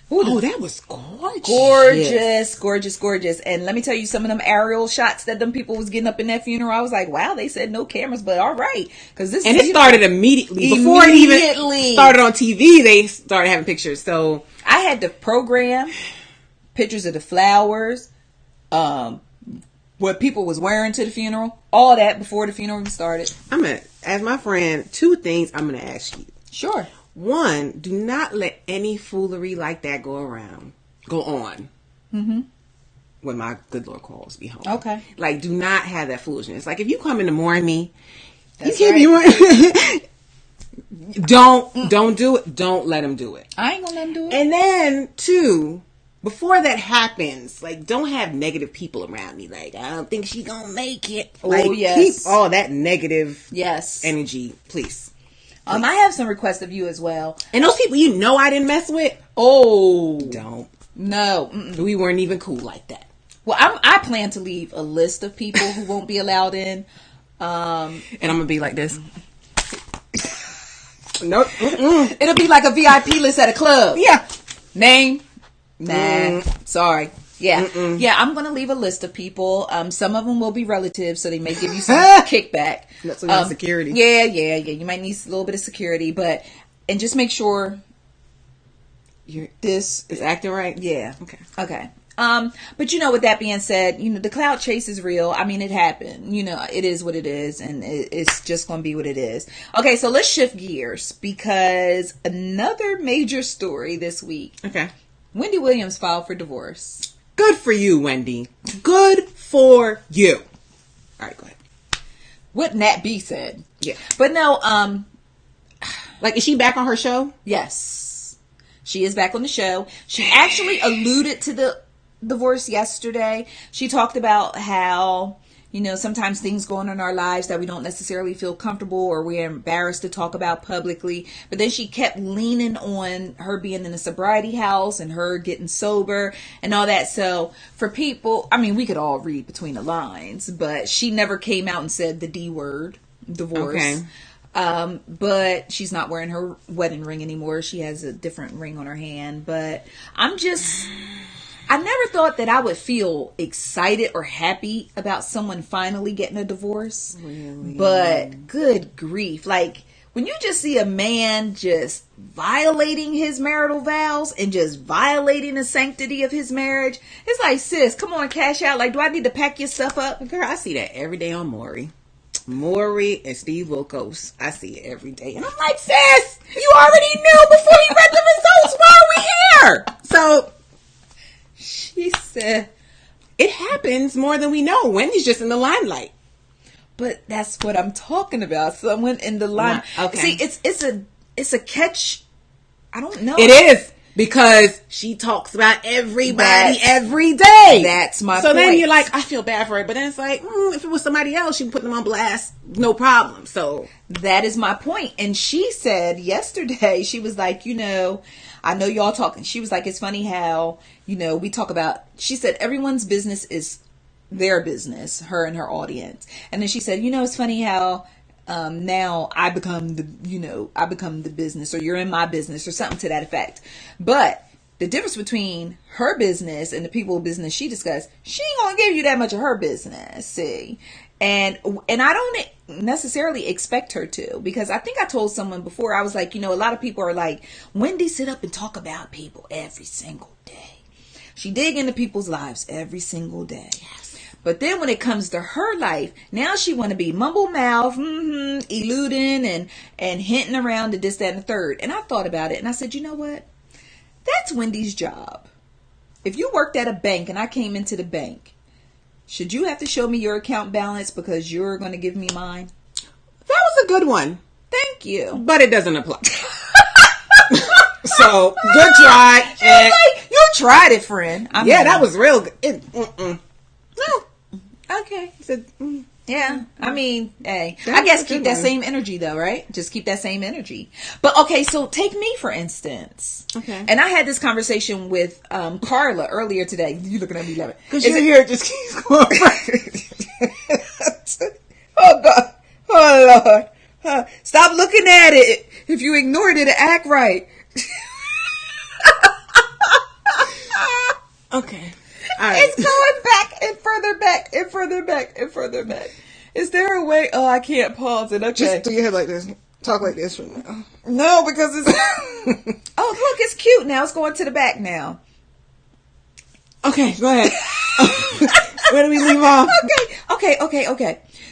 that was gorgeous. Gorgeous. And let me tell you, some of them aerial shots that them people was getting up in that funeral, I was like, wow, they said no cameras, but all right. And it started immediately. Before it even started on TV, they started having pictures. So I had to program pictures of the flowers, what people was wearing to the funeral, all that before the funeral even started. As my friend, 2 things I'm going to ask you. Sure. 1, do not let any foolery like that go on. Mm-hmm. When my good Lord calls me home. Okay. Like, do not have that foolishness. Like, if you come in to mourn me, That's don't do it. Don't let him do it. I ain't gonna let him do it. And then 2, before that happens, like, don't have negative people around me. Like, I don't think she gonna make it. Like, yes. Keep all that negative yes energy, please. I have some requests of you as well. And those people I didn't mess with. Oh, don't. No. We weren't even cool like that. Well, I plan to leave a list of people who won't be allowed in. And I'm gonna be like this. Nope. It'll be like a VIP list at a club. Yeah. Name? Nah. Sorry. Yeah. Yeah, I'm going to leave a list of people. Some of them will be relatives, so they may give you some kickback. That's some security. Yeah. You might need a little bit of security, and just make sure this is acting right. Yeah. Okay. But with that being said, the cloud chase is real. I mean, it happened. It is what it is, and it's just going to be what it is. Okay, so let's shift gears because another major story this week. Okay. Wendy Williams filed for divorce. Good for you, Wendy. Good for you. All right, go ahead. What Nat B said. Yeah. But no, is she back on her show? Yes. She is back on the show. She actually alluded to the divorce yesterday. She talked about how, sometimes things go on in our lives that we don't necessarily feel comfortable or we're embarrassed to talk about publicly. But then she kept leaning on her being in a sobriety house and her getting sober and all that. So for people, we could all read between the lines, but she never came out and said the D word, divorce. Okay. But she's not wearing her wedding ring anymore. She has a different ring on her hand. But I never thought that I would feel excited or happy about someone finally getting a divorce. Really? But good grief. Like, when you just see a man just violating his marital vows and just violating the sanctity of his marriage, it's like, sis, come on, cash out. Like, do I need to pack your stuff up? Girl, I see that every day on Maury and Steve Wilkos. I see it every day. And I'm like, sis, you already knew before you read the results. Why are we here? So she said, it happens more than we know. Wendy's just in the limelight. But that's what I'm talking about. Someone in the line. Okay. See, it's a catch. I don't know. It is. Because she talks about everybody every day. That's my point. So then you're like, I feel bad for her. But then it's like, if it was somebody else, she'd put them on blast. No problem. So that is my point. And she said yesterday, she was like, I know y'all talking. She was like, it's funny how, we talk about, she said, everyone's business is their business, her and her audience. And then she said, it's funny how now I become the business, or you're in my business, or something to that effect. But the difference between her business and the people's business she discussed, she ain't gonna give you that much of her business, see? And I don't necessarily expect her to, because I think I told someone before, I was like, a lot of people are like, Wendy sit up and talk about people every single day. She dig into people's lives every single day. Yes. But then when it comes to her life, now she want to be mumble mouth, eluding and hinting around to this, that, and the third. And I thought about it and I said, you know what? That's Wendy's job. If you worked at a bank and I came into the bank, should you have to show me your account balance because you're going to give me mine? That was a good one. Thank you. But it doesn't apply. So, good try. You tried it, friend. That was real good. No. Okay. He said, Yeah. I mean, hey. I guess keep that same energy, though, right? Just keep that same energy. But, okay, so take me, for instance. Okay. And I had this conversation with Carla earlier today. You looking at me laughing. Because your hair just keeps going Oh, God. Oh, Lord. Stop looking at it. If you ignored it, act right. Okay. All right. It's going back and further back and further back and further back. Is there a way? Oh, I can't pause it. Okay. Just do your head like this. Talk like this from now. No, because it's... Oh, look, it's cute now. It's going to the back now. Okay, go ahead. Where do we leave off? Okay.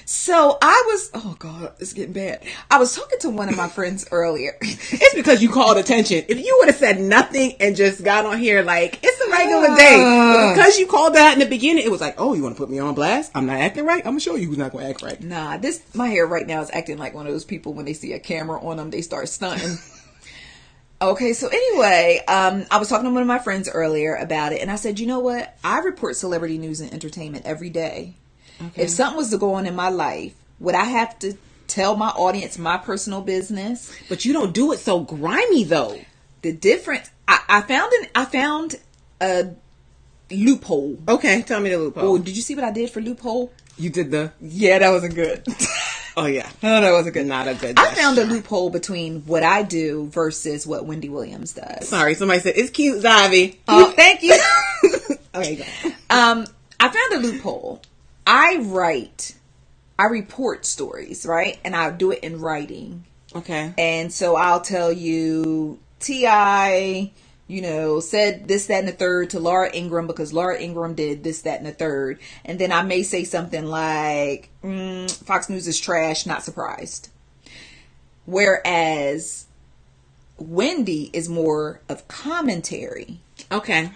So I was... Oh, God, it's getting bad. I was talking to one of my friends earlier. It's because you called attention. If you would have said nothing and just got on here like, it's a regular day. But because you called that in the beginning, it was like, oh, you want to put me on blast? I'm not acting right? I'm going to show you who's not going to act right. Nah, my hair right now is acting like one of those people when they see a camera on them, they start stunting. Okay, so anyway, I was talking to one of my friends earlier about it, and I said, you know what? I report celebrity news and entertainment every day. Okay. If something was to go on in my life, would I have to tell my audience my personal business? But you don't do it so grimy, though. The difference, I found a loophole. Okay, tell me the loophole. Oh, did you see what I did for loophole? You did Yeah, that wasn't good. Oh, yeah. No, that wasn't good. Not a good I found a loophole between what I do versus what Wendy Williams does. Sorry, somebody said, it's cute, Zavi. Oh, thank you. Okay, go. I found a loophole. I report stories, right? And I'll do it in writing. Okay. And so I'll tell you, T.I., said this, that, and the third to Laura Ingraham because Laura Ingraham did this, that, and the third. And then I may say something like, Fox News is trash, not surprised. Whereas Wendy is more of commentary. Okay.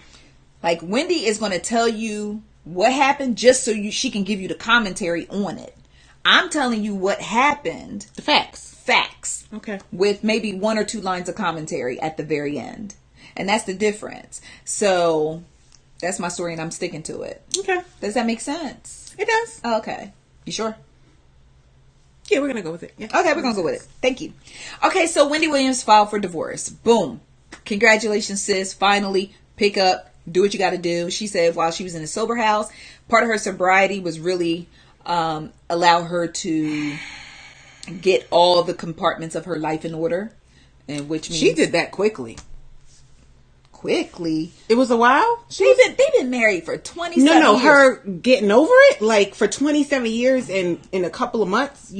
Like Wendy is going to tell you what happened just so she can give you the commentary on it. I'm telling you what happened. The facts. Okay. With maybe 1 or 2 lines of commentary at the very end. And that's the difference. So that's my story and I'm sticking to it. Okay. Does that make sense? It does. Oh, okay. You sure? Yeah, we're going to go with it. Yeah. Okay, we're going to go with it. Thank you. Okay, so Wendy Williams filed for divorce. Boom. Congratulations, sis. Finally, pick up. Do what you got to do. She said while she was in a sober house, part of her sobriety was really allow her to get all the compartments of her life in order. And which means she did that quickly. It was a while. They've been married for 27 years. No, her getting over it like for 27 years and in a couple of months.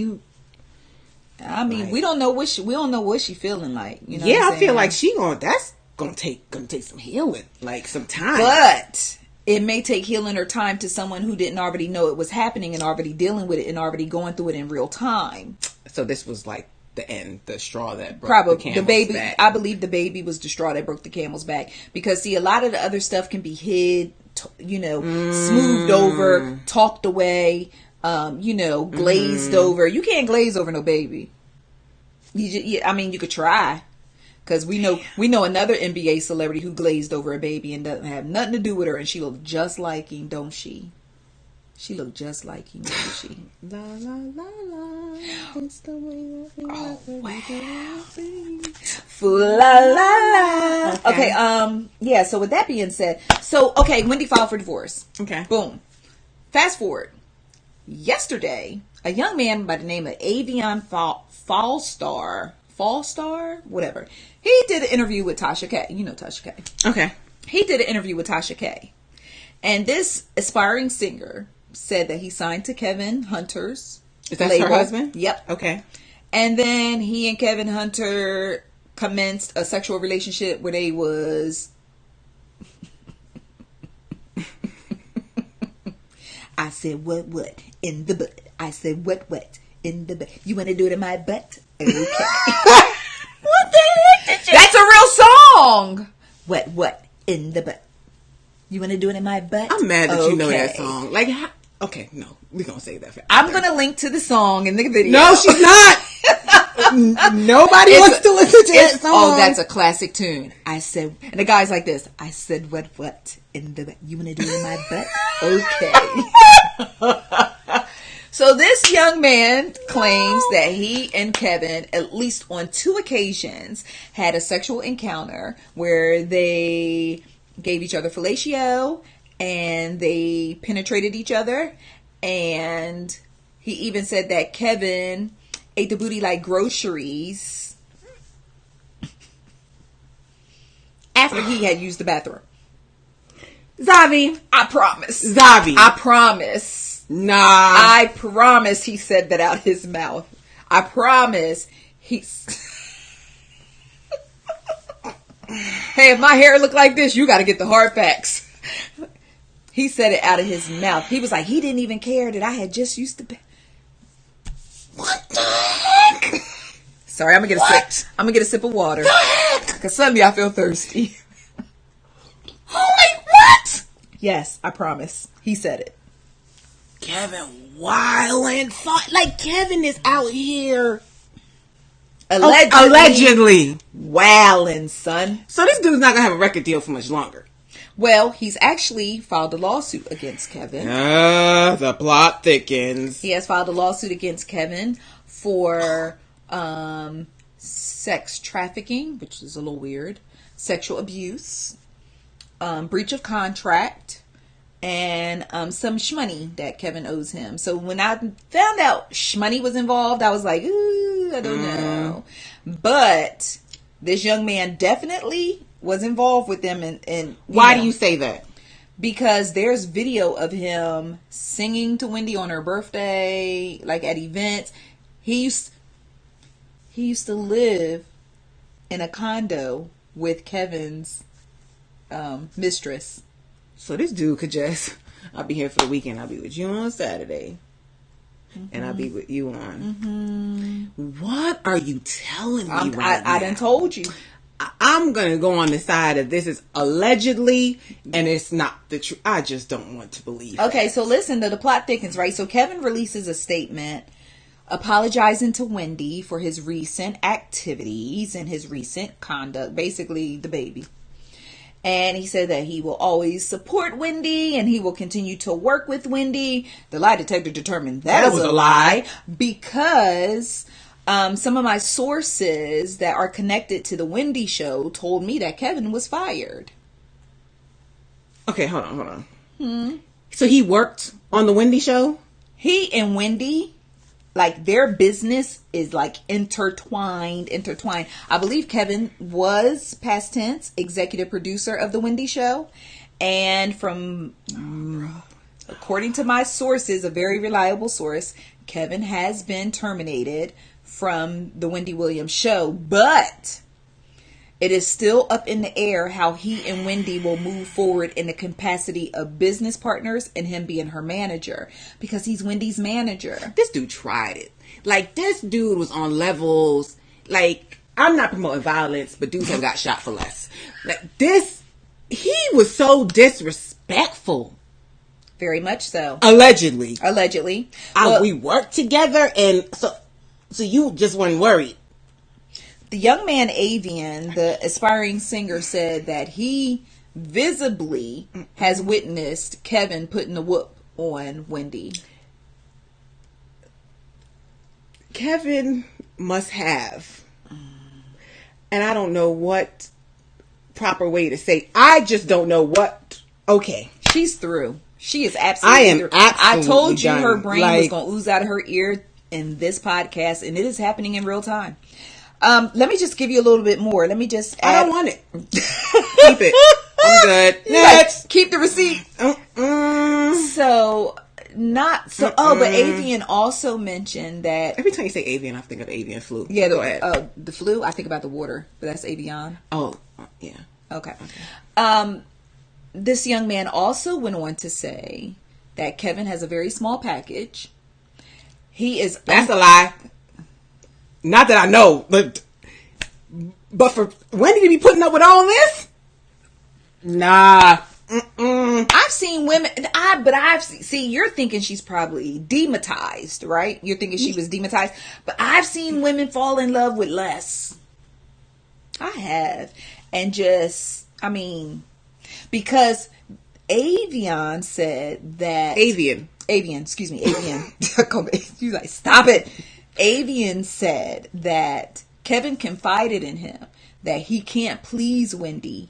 I mean, we don't know what she feeling like. You know? Yeah, I feel like that's gonna take some healing, like some time. But it may take healing or time to someone who didn't already know it was happening and already dealing with it and already going through it in real time. So this was like the straw that broke the camel's baby back. I believe the baby was the straw that broke the camel's back, because see, a lot of the other stuff can be hid, smoothed over, talked away, glazed over. You can't glaze over no baby. You could try, because we know another NBA celebrity who glazed over a baby and doesn't have nothing to do with her, and she looked just like him, don't she? She looked just like him, didn't she? La la la la. It's the way that we la la la. Okay, so with that being said, Wendy filed for divorce. Okay. Boom. Fast forward. Yesterday, a young man by the name of Aveon Falstar, whatever. He did an interview with Tasha K. You know Tasha K. Okay. He did an interview with Tasha K. And this aspiring singer said that he signed to Kelvin Hunter's label. Her husband? Yep. Okay. And then he and Kelvin Hunter commenced a sexual relationship where they was... I said, what, in the butt. I said, what, in the butt. You want to do it in my butt? Okay. What the heck did you... That's a real song. What, in the butt. You want to do it in my butt? I'm mad that you know that song. Like, how... Okay, no. We're going to save that for after. I'm going to link to the song in the video. No, she's not. Nobody wants to listen to that song. Oh, that's a classic tune. I said, and the guy's like this. I said, what in the butt? You want to do it in my butt? Okay. So this young man claims that he and Kevin, at least on 2 occasions, had a sexual encounter where they gave each other fellatio and they penetrated each other. And he even said that Kevin ate the booty like groceries after he had used the bathroom. Zavi. I promise. Zavi. I promise. Nah. I promise he said that out his mouth. I promise he's... Hey, if my hair look like this, you got to get the hard facts. He said it out of his mouth. He was like, he didn't even care that I had just used the... What the heck? Sorry, I'm gonna get a sip of water. Because suddenly I feel thirsty. Holy what? Yes, I promise. He said it. Kevin wildin'. Like, Kevin is out here. Allegedly. Wildin', son. So this dude's not going to have a record deal for much longer. Well, he's actually filed a lawsuit against Kevin. The plot thickens. He has filed a lawsuit against Kevin for sex trafficking, which is a little weird, sexual abuse, breach of contract, and some shmoney that Kevin owes him. So when I found out shmoney was involved, I was like, ooh, I don't know. But this young man definitely was involved with them. And why do you say that? Because there's video of him singing to Wendy on her birthday, like at events. He used to live in a condo with Kevin's mistress. So this dude could just, I'll be here for the weekend. I'll be with you on Saturday. And I'll be with you on. What are you telling me right now? I done told you. I'm going to go on the side of this is allegedly, and it's not the truth. I just don't want to believe Okay, that. so listen, the plot thickens, right? So Kevin releases a statement apologizing to Wendy for his recent activities and his recent conduct, basically the baby. And he said that he will always support Wendy and he will continue to work with Wendy. The lie detector determined that was a lie because some of my sources that are connected to the Wendy show told me that Kevin was fired. Okay, hold on. So he worked on the Wendy show? He and Wendy, like their business is like intertwined. I believe Kevin was, past tense, executive producer of the Wendy show. And from, according to my sources, a very reliable source, Kevin has been terminated from the Wendy Williams show, but it is still up in the air how he and Wendy will move forward in the capacity of business partners and him being her manager because he's Wendy's manager. This dude tried it. Like, this dude was on levels. Like, I'm not promoting violence, but dudes have got shot for less. Like, this, he was so disrespectful. Very much so. Allegedly. Well, we worked together, and so you just weren't worried. The young man Aveon, the aspiring singer, said that he visibly has witnessed Kevin putting the whoop on Wendy. Kevin must have, and I don't know what proper way to say. I just don't know what. Okay, she's through. She is absolutely through. I told you her brain was going to ooze out of her ear in this podcast, and it is happening in real time. Let me just give you a little bit more. Let me just add. I don't want it. Keep it. I'm good. Next. Like, keep the receipt. But Aveon also mentioned that every time you say Aveon, I think of Avian flu. Yeah, the flu. I think about the water, but that's Aveon. Oh, yeah. Okay. This young man also went on to say that Kevin has a very small package. He is... That's a lie. Not that I know, but for Wendy to be putting up with all this? Nah. I've seen women, see, you're thinking she's probably dematized, right? You're thinking she was dematized, but I've seen women fall in love with less. I have. And just, I mean, because Aveon said that... Aveon, excuse me, Aveon. She's like, stop it. Aveon said that Kevin confided in him that he can't please Wendy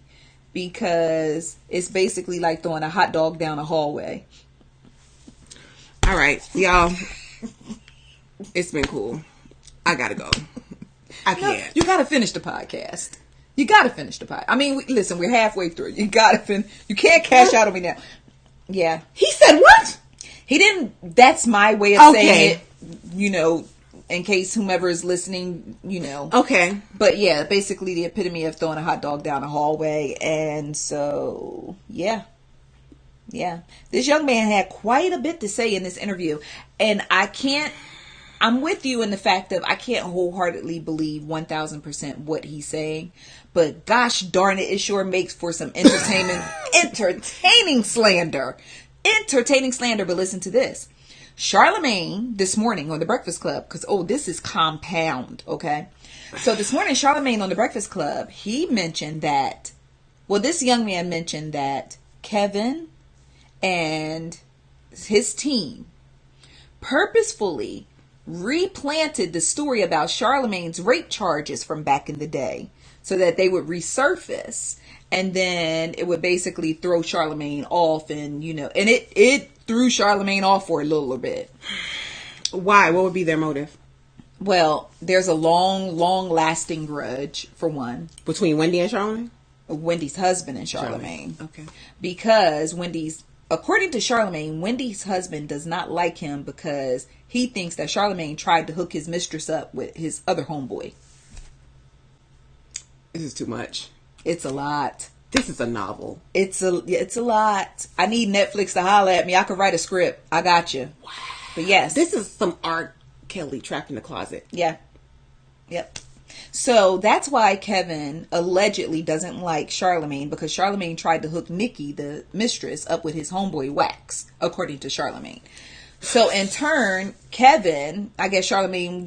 because it's basically like throwing a hot dog down a hallway. All right, y'all. It's been cool. I gotta go. I can't. No, you gotta finish the podcast. You gotta finish the podcast. I mean, listen, we're halfway through. You gotta finish. You can't cash out on me now. Yeah. He said what? He didn't. That's my way of saying it. You know, in case whomever is listening, you know. Okay. But yeah, basically the epitome of throwing a hot dog down a hallway. And so, yeah. Yeah. This young man had quite a bit to say in this interview. And I'm with you in the fact that I can't wholeheartedly believe 1000% what he's saying. But gosh darn it sure makes for some entertaining slander. Entertaining slander. But listen to this. Charlemagne this morning on the Breakfast Club, because this is compound, okay? So this morning, Charlemagne on the Breakfast Club, he mentioned that, this young man mentioned that Kevin and his team purposefully replanted the story about Charlemagne's rape charges from back in the day so that they would resurface, and then it would basically throw Charlemagne off, and and it threw Charlemagne off for a little bit. Why? What would be their motive? Well, there's a long lasting grudge, for one. Between Wendy and Charlemagne? Wendy's husband and Charlemagne. Okay. Because according to Charlemagne, Wendy's husband does not like him because he thinks that Charlemagne tried to hook his mistress up with his other homeboy. This is too much. It's a lot. This is a novel. It's a lot. I need Netflix to holler at me. I could write a script. I got you. Wow. But yes. This is some R. Kelly trapped in the closet. Yeah. Yep. So that's why Kevin allegedly doesn't like Charlemagne, because Charlemagne tried to hook Nikki, the mistress, up with his homeboy Wax, according to Charlemagne. So in turn, Kevin, I guess Charlemagne,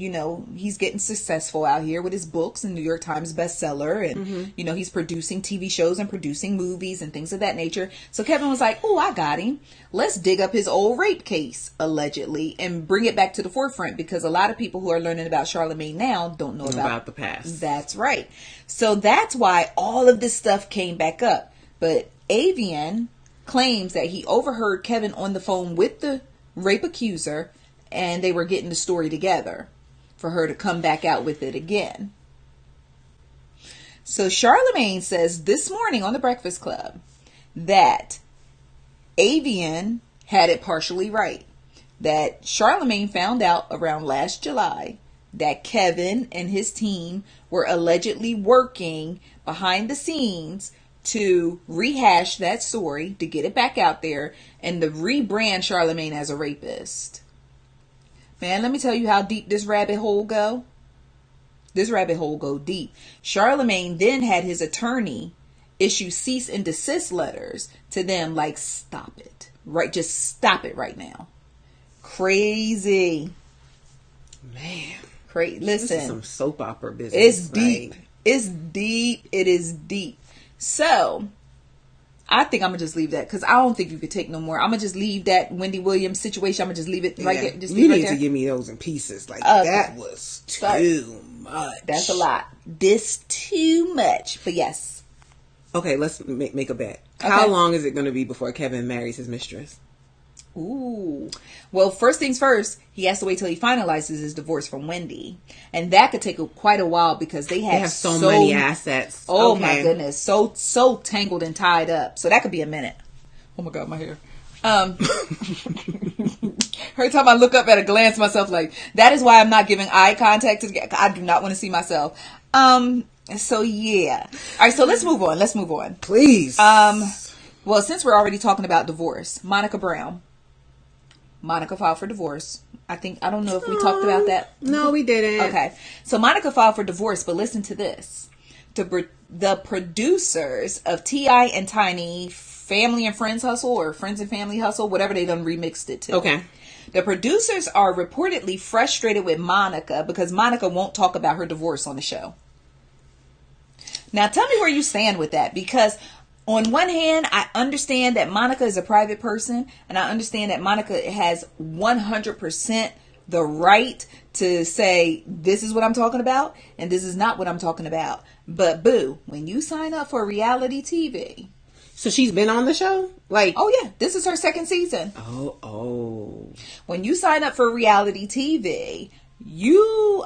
he's getting successful out here with his books and New York Times bestseller. And, he's producing TV shows and producing movies and things of that nature. So Kevin was like, I got him. Let's dig up his old rape case, allegedly, and bring it back to the forefront, because a lot of people who are learning about Charlemagne now don't know about the past. That's right. So that's why all of this stuff came back up. But Aveon claims that he overheard Kevin on the phone with the rape accuser, and they were getting the story together for her to come back out with it again. So Charlemagne says this morning on the Breakfast Club that Aveon had it partially right. That Charlemagne found out around last July that Kevin and his team were allegedly working behind the scenes to rehash that story, to get it back out there, and to rebrand Charlemagne as a rapist. Man, let me tell you how deep this rabbit hole go. This rabbit hole go deep. Charlemagne then had his attorney issue cease and desist letters to them, like, stop it. Right, just stop it right now. Crazy. Man. Crazy. Listen. This is some soap opera business. It's deep. It's deep. It is deep. So, I think I'm going to just leave that, because I don't think you could take no more. I'm going to just leave that Wendy Williams situation. I'm going to just leave it right there. Just you leave need right there. to give me those in pieces. Like, that was too much. That's a lot. This too much. But yes. Okay, let's make a bet. Okay. How long is it going to be before Kevin marries his mistress? Ooh. Well, first things first, he has to wait till he finalizes his divorce from Wendy. And that could take quite a while, because they have so many assets. Oh, my goodness. So tangled and tied up. So that could be a minute. Oh my God, my hair. Every time I look up at a glance myself, like, that is why I'm not giving eye contact. I do not want to see myself. So yeah. All right, so let's move on. Please. Well, since we're already talking about divorce, Monica Brown. Monica filed for divorce. I don't know if we talked about that. No, we didn't. Okay. So Monica filed for divorce, but listen to this. The producers of T.I. and Tiny Family and Friends Hustle, or Friends and Family Hustle, whatever they done remixed it to. Okay. The producers are reportedly frustrated with Monica because Monica won't talk about her divorce on the show. Now tell me where you stand with that, because on one hand, I understand that Monica is a private person, and I understand that Monica has 100% the right to say, this is what I'm talking about, and this is not what I'm talking about. But boo, when you sign up for reality TV... So she's been on the show? Oh yeah, this is her second season. Oh. When you sign up for reality TV, you,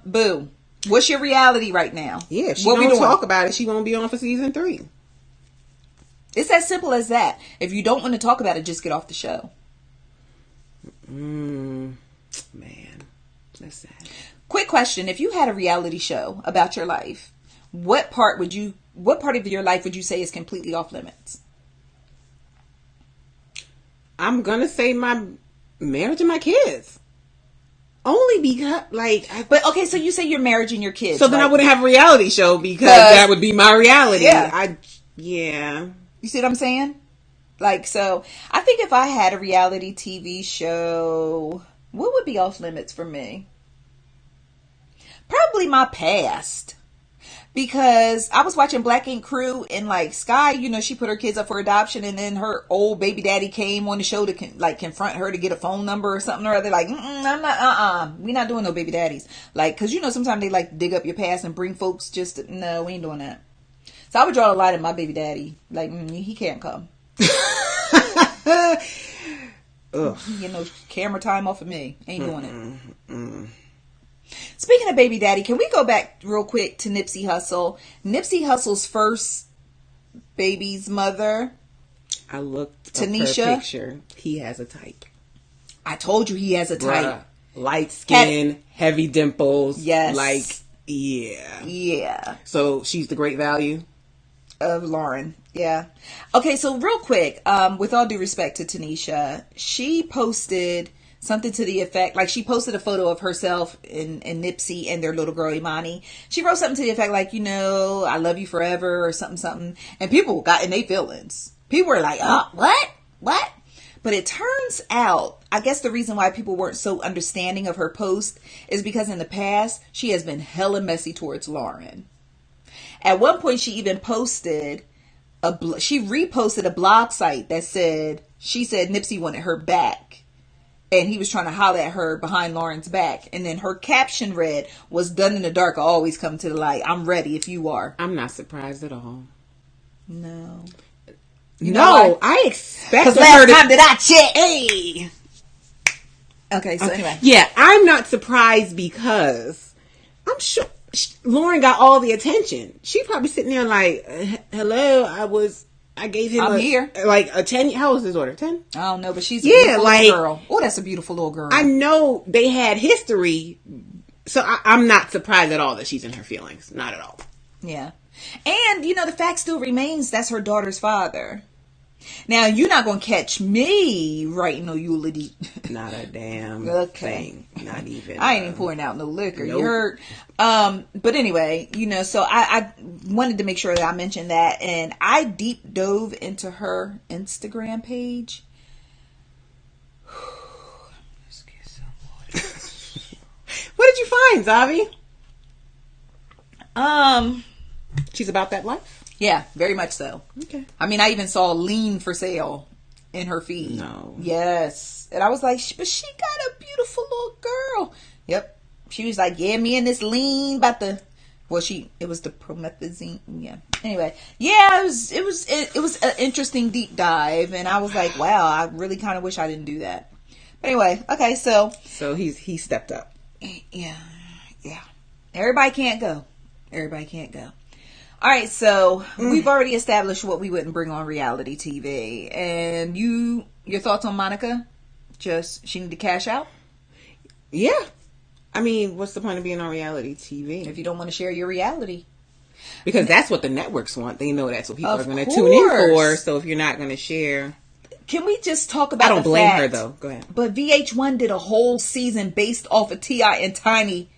boo, what's your reality right now? Yeah, if she what we don't doing? talk about it, she won't be on for season 3. It's as simple as that. If you don't want to talk about it, just get off the show. Man, that's sad. Quick question. If you had a reality show about your life, what part of your life would you say is completely off limits? I'm going to say my marriage and my kids. Only because, But okay, so you say your marriage and your kids. So then right? I wouldn't have a reality show because that would be my reality. Yeah. Yeah. You see what I'm saying? So I think if I had a reality TV show, what would be off limits for me? Probably my past. Because I was watching Black Ink Crew, and Sky, she put her kids up for adoption, and then her old baby daddy came on the show to confront her to get a phone number or something or other. I'm not, we not doing no baby daddies. Cause sometimes they dig up your past and bring folks no, we ain't doing that. So I would draw the line at my baby daddy. He can't come. Ugh. You know, camera time off of me. Ain't doing it. Speaking of baby daddy, can we go back real quick to Nipsey Hussle? Nipsey Hussle's first baby's mother. I looked Tanisha. Up her picture. He has a type. I told you he has a type. Light skin, heavy dimples. Yes. Yeah. Yeah. So she's the great value of Lauren. Yeah. Okay, so real quick, with all due respect to Tanisha, she posted something to the effect, she posted a photo of herself and Nipsey and their little girl Imani. She wrote something to the effect I love you forever, or something. And people got in their feelings. People were like, oh, what? But it turns out, I guess the reason why people weren't so understanding of her post is because in the past, she has been hella messy towards Lauren. At one point, she even posted she reposted a blog site that she said Nipsey wanted her back. And he was trying to holler at her behind Lauren's back. And then her caption read, "Was done in the dark, I always come to the light. I'm ready if you are." I'm not surprised at all. No. I expected because last time that I checked. Hey. Okay, so anyway. Yeah, I'm not surprised because I'm sure Lauren got all the attention. She probably sitting there hello, I gave him here. A 10. How old is his daughter? 10? I don't know, but she's a beautiful little girl. Oh, that's a beautiful little girl. I know they had history, so I'm not surprised at all that she's in her feelings. Not at all. Yeah. And, the fact still remains that's her daughter's father. Now, you're not going to catch me writing no eulogy. Not a damn thing. Not even. I ain't even pouring out no liquor. Nope. You heard? But anyway, so I wanted to make sure that I mentioned that. And I deep dove into her Instagram page. Let's get some water. What did you find, Zavi? She's about that life? Yeah, very much so. Okay. I mean, I even saw lean for sale in her feed. No. Yes. And I was like, but she got a beautiful little girl. Yep. She was like, yeah, me and this lean about the, it was the promethazine. Yeah. Anyway. Yeah, it was an interesting deep dive. And I was like, wow, I really kind of wish I didn't do that. But anyway. Okay. So he stepped up. Yeah. Yeah. Everybody can't go. All right, so we've already established what we wouldn't bring on reality TV. And your thoughts on Monica? She need to cash out? Yeah. I mean, what's the point of being on reality TV? If you don't want to share your reality. Because that's what the networks want. They know that's what people are going to tune in for. So if you're not going to share. can we just talk about I don't the blame fact, her, though. Go ahead. But VH1 did a whole season based off of T.I. and Tiny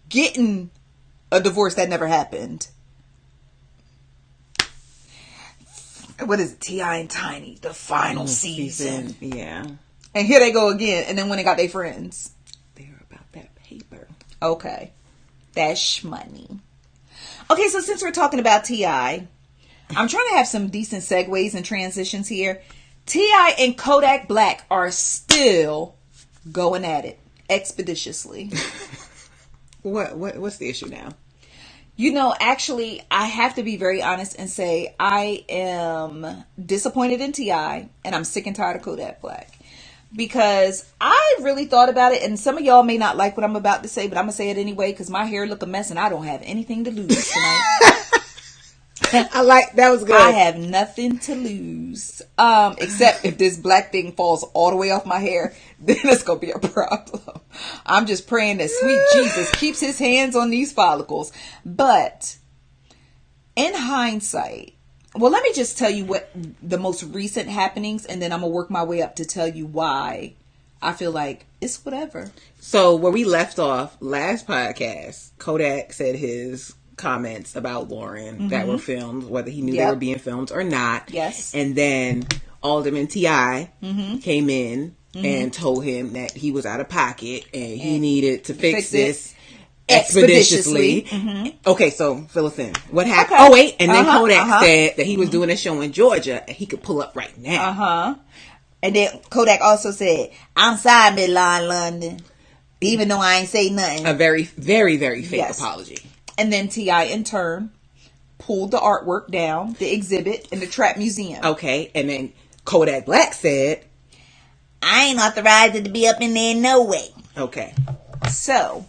getting a divorce that never happened. What is it? T.I. and Tiny, the final season. Yeah. And here they go again. And then when they got their friends. They're about that paper. Okay. That's money. Okay, so since we're talking about T.I., I'm trying to have some decent segues and transitions here. T.I. and Kodak Black are still going at it expeditiously. What's the issue now? You know, actually, I have to be very honest and say I am disappointed in T.I. and I'm sick and tired of Kodak Black. Because I really thought about it, and some of y'all may not like what I'm about to say, but I'm going to say it anyway because my hair look a mess and I don't have anything to lose tonight. I like, that was good. I have nothing to lose. Except if this black thing falls all the way off my hair, then it's going to be a problem. I'm just praying that sweet Jesus keeps his hands on these follicles. But in hindsight, well, let me just tell you what the most recent happenings, and then I'm going to work my way up to tell you why I feel like it's whatever. So where we left off last podcast, Kodak said his comments about Lauren that were filmed, whether he knew they were being filmed or not. Yes. And then Alderman T.I. came in and told him that he was out of pocket and he needed to fix this expeditiously. Okay, so fill us in. What happened? Okay. Oh, wait. And then Kodak said that he was doing a show in Georgia and he could pull up right now. And then Kodak also said, I'm sorry, Midline London, even though I ain't say nothing. A very, very, very fake apology. And then T.I. in turn pulled the artwork down, the exhibit in the Trap Museum. Okay, and then Kodak Black said, I ain't authorized it to be up in there no way. Okay. So,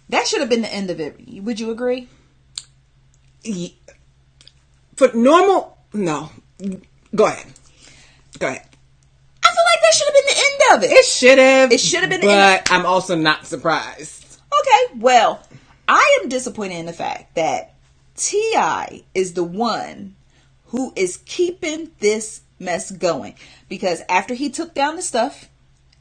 that should have been the end of it. Would you agree? For normal, no. Go ahead. Go ahead. I feel like that should have been the end of it. It should have. It should have been the end. But I'm also not surprised. Okay, well, I am disappointed in the fact that T.I. is the one who is keeping this mess going. Because after he took down the stuff,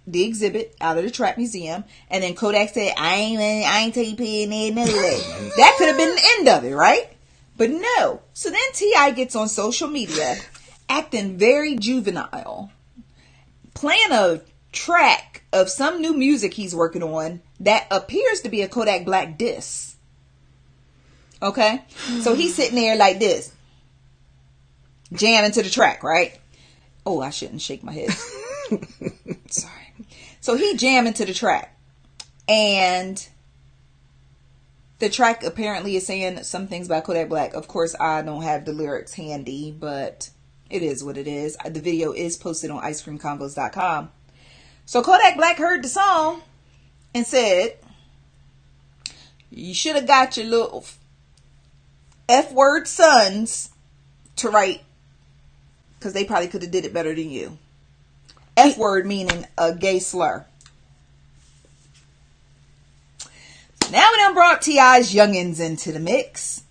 the exhibit out of the Trap Museum, and then Kodak said, I ain't taking it no way. That could have been the end of it, right? But no. So then T.I. gets on social media, acting very juvenile, playing a track of some new music he's working on that appears to be a Kodak Black diss. Okay? So he's sitting there like this, jamming to the track, right? Oh, I shouldn't shake my head. Sorry. So he jamming to the track. And the track apparently is saying some things about Kodak Black. Of course, I don't have the lyrics handy, but it is what it is. The video is posted on icecreamconvos.com. So Kodak Black heard the song and said, you should have got your little F-word sons to write, because they probably could have did it better than you. F-word meaning a gay slur. Now we done brought T.I.'s youngins into the mix.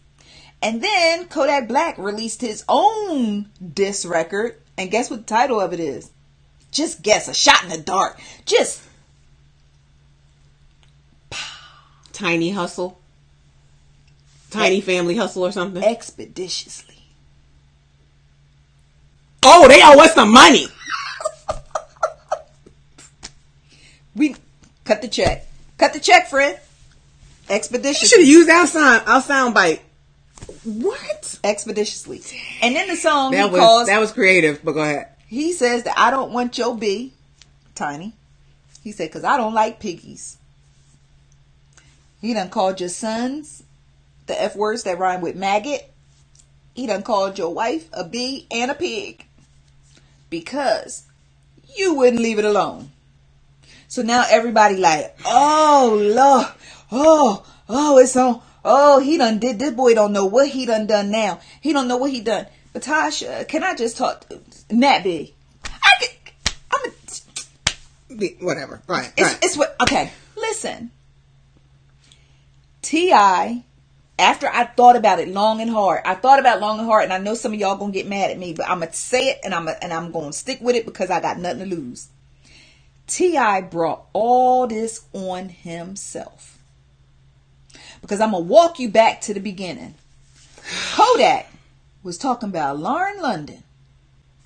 And then Kodak Black released his own diss record. And guess what the title of it is? Just guess. A shot in the dark. Just. Tiny Hustle. Tiny Family Hustle or something. Expeditiously. Oh, they owe us some money. We cut the check. Cut the check, friend. Expeditiously. You should have used our sound bite. What? Expeditiously. And then the song that was creative, but go ahead. He says that I don't want your B, Tiny. He said, because I don't like piggies. He done called your sons the F words that rhyme with maggot. He done called your wife a bee and a pig. Because you wouldn't leave it alone. So now everybody like, oh, Lord. Oh, it's on. Oh, he done did. This boy don't know what he done now. He don't know what he done. But Tasha, can I just talk? Nat B. Whatever. Right. It's what. Okay. Listen. T.I. after I thought about it long and hard, and I know some of y'all gonna get mad at me, but I'm gonna say it, and I'm gonna stick with it because I got nothing to lose. T.I. brought all this on himself. Because I'm gonna walk you back to the beginning. Kodak was talking about Lauren London,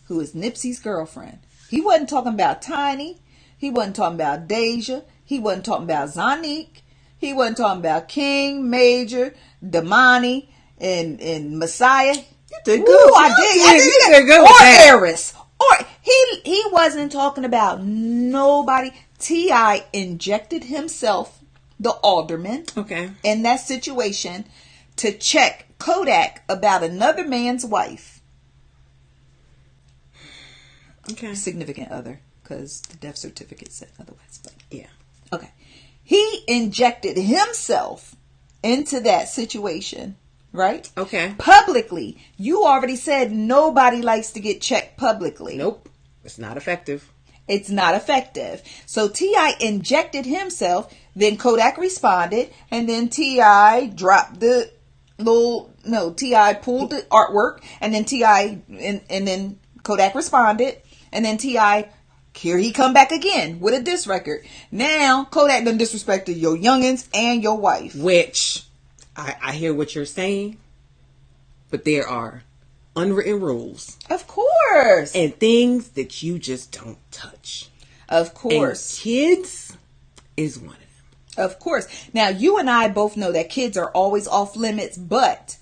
who is Nipsey's girlfriend. He wasn't talking about Tiny. He wasn't talking about Deja. He wasn't talking about Zanique. He wasn't talking about King, Major, Damani, and Messiah. You did good. Ooh, I did. You did good or with that. Eris. Or he wasn't talking about nobody. T.I. injected himself, the alderman, in that situation to check Kodak about another man's wife. Okay. Significant other, because the death certificate said otherwise. But yeah. Okay. He injected himself into that situation, right? Okay. Publicly. You already said nobody likes to get checked publicly. Nope. It's not effective. It's not effective. So T.I. injected himself, then Kodak responded, and then T.I. dropped the T.I. pulled the artwork, and then T.I. and then Kodak responded, and then T.I. here he come back again with a diss record. Now Kodak done disrespected your youngins and your wife. Which I hear what you're saying, but there are unwritten rules. Of course. And things that you just don't touch. Of course. And kids is one of them. Of course. Now you and I both know that kids are always off limits, but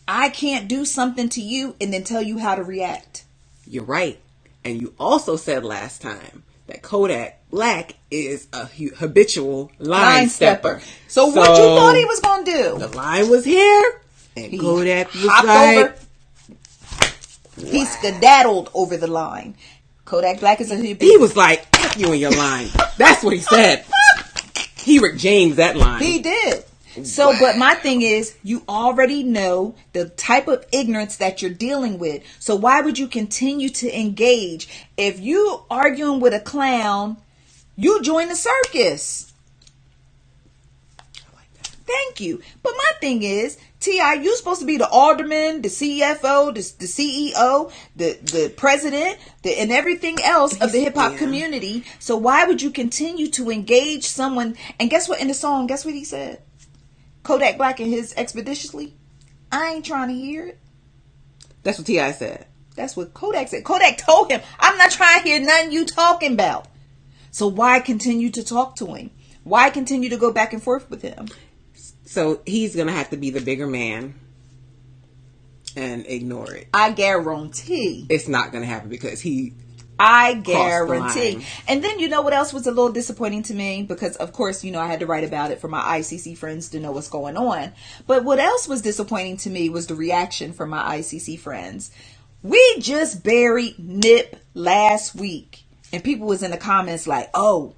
I can't do something to you and then tell you how to react. You're right. And you also said last time that Kodak Black is a habitual line stepper. So what you thought he was going to do? The line was here, and He Kodak was hopped like... over. He skedaddled over the line. Kodak Black is a habitual. He was like, F you and your line. That's what he said. He Rick James that line. He did. So, but my thing is, you already know the type of ignorance that you're dealing with. So why would you continue to engage? If you arguing with a clown, you join the circus. I like that. Thank you. But my thing is, T.I., you supposed to be the alderman, the CFO, the CEO, the president, and everything else of the hip hop community. So why would you continue to engage someone? And guess what? In the song, guess what he said? Kodak Black and his expeditiously. I ain't trying to hear it. That's what T.I. said. That's what Kodak said. Kodak told him, I'm not trying to hear nothing you talking about. So why continue to talk to him? Why continue to go back and forth with him? So he's going to have to be the bigger man and ignore it. I guarantee. It's not going to happen because I guarantee. line. And then you know what else was a little disappointing to me? Because of course, I had to write about it for my ICC friends to know what's going on. But what else was disappointing to me was the reaction from my ICC friends. We just buried Nip last week. And people was in the comments like, oh,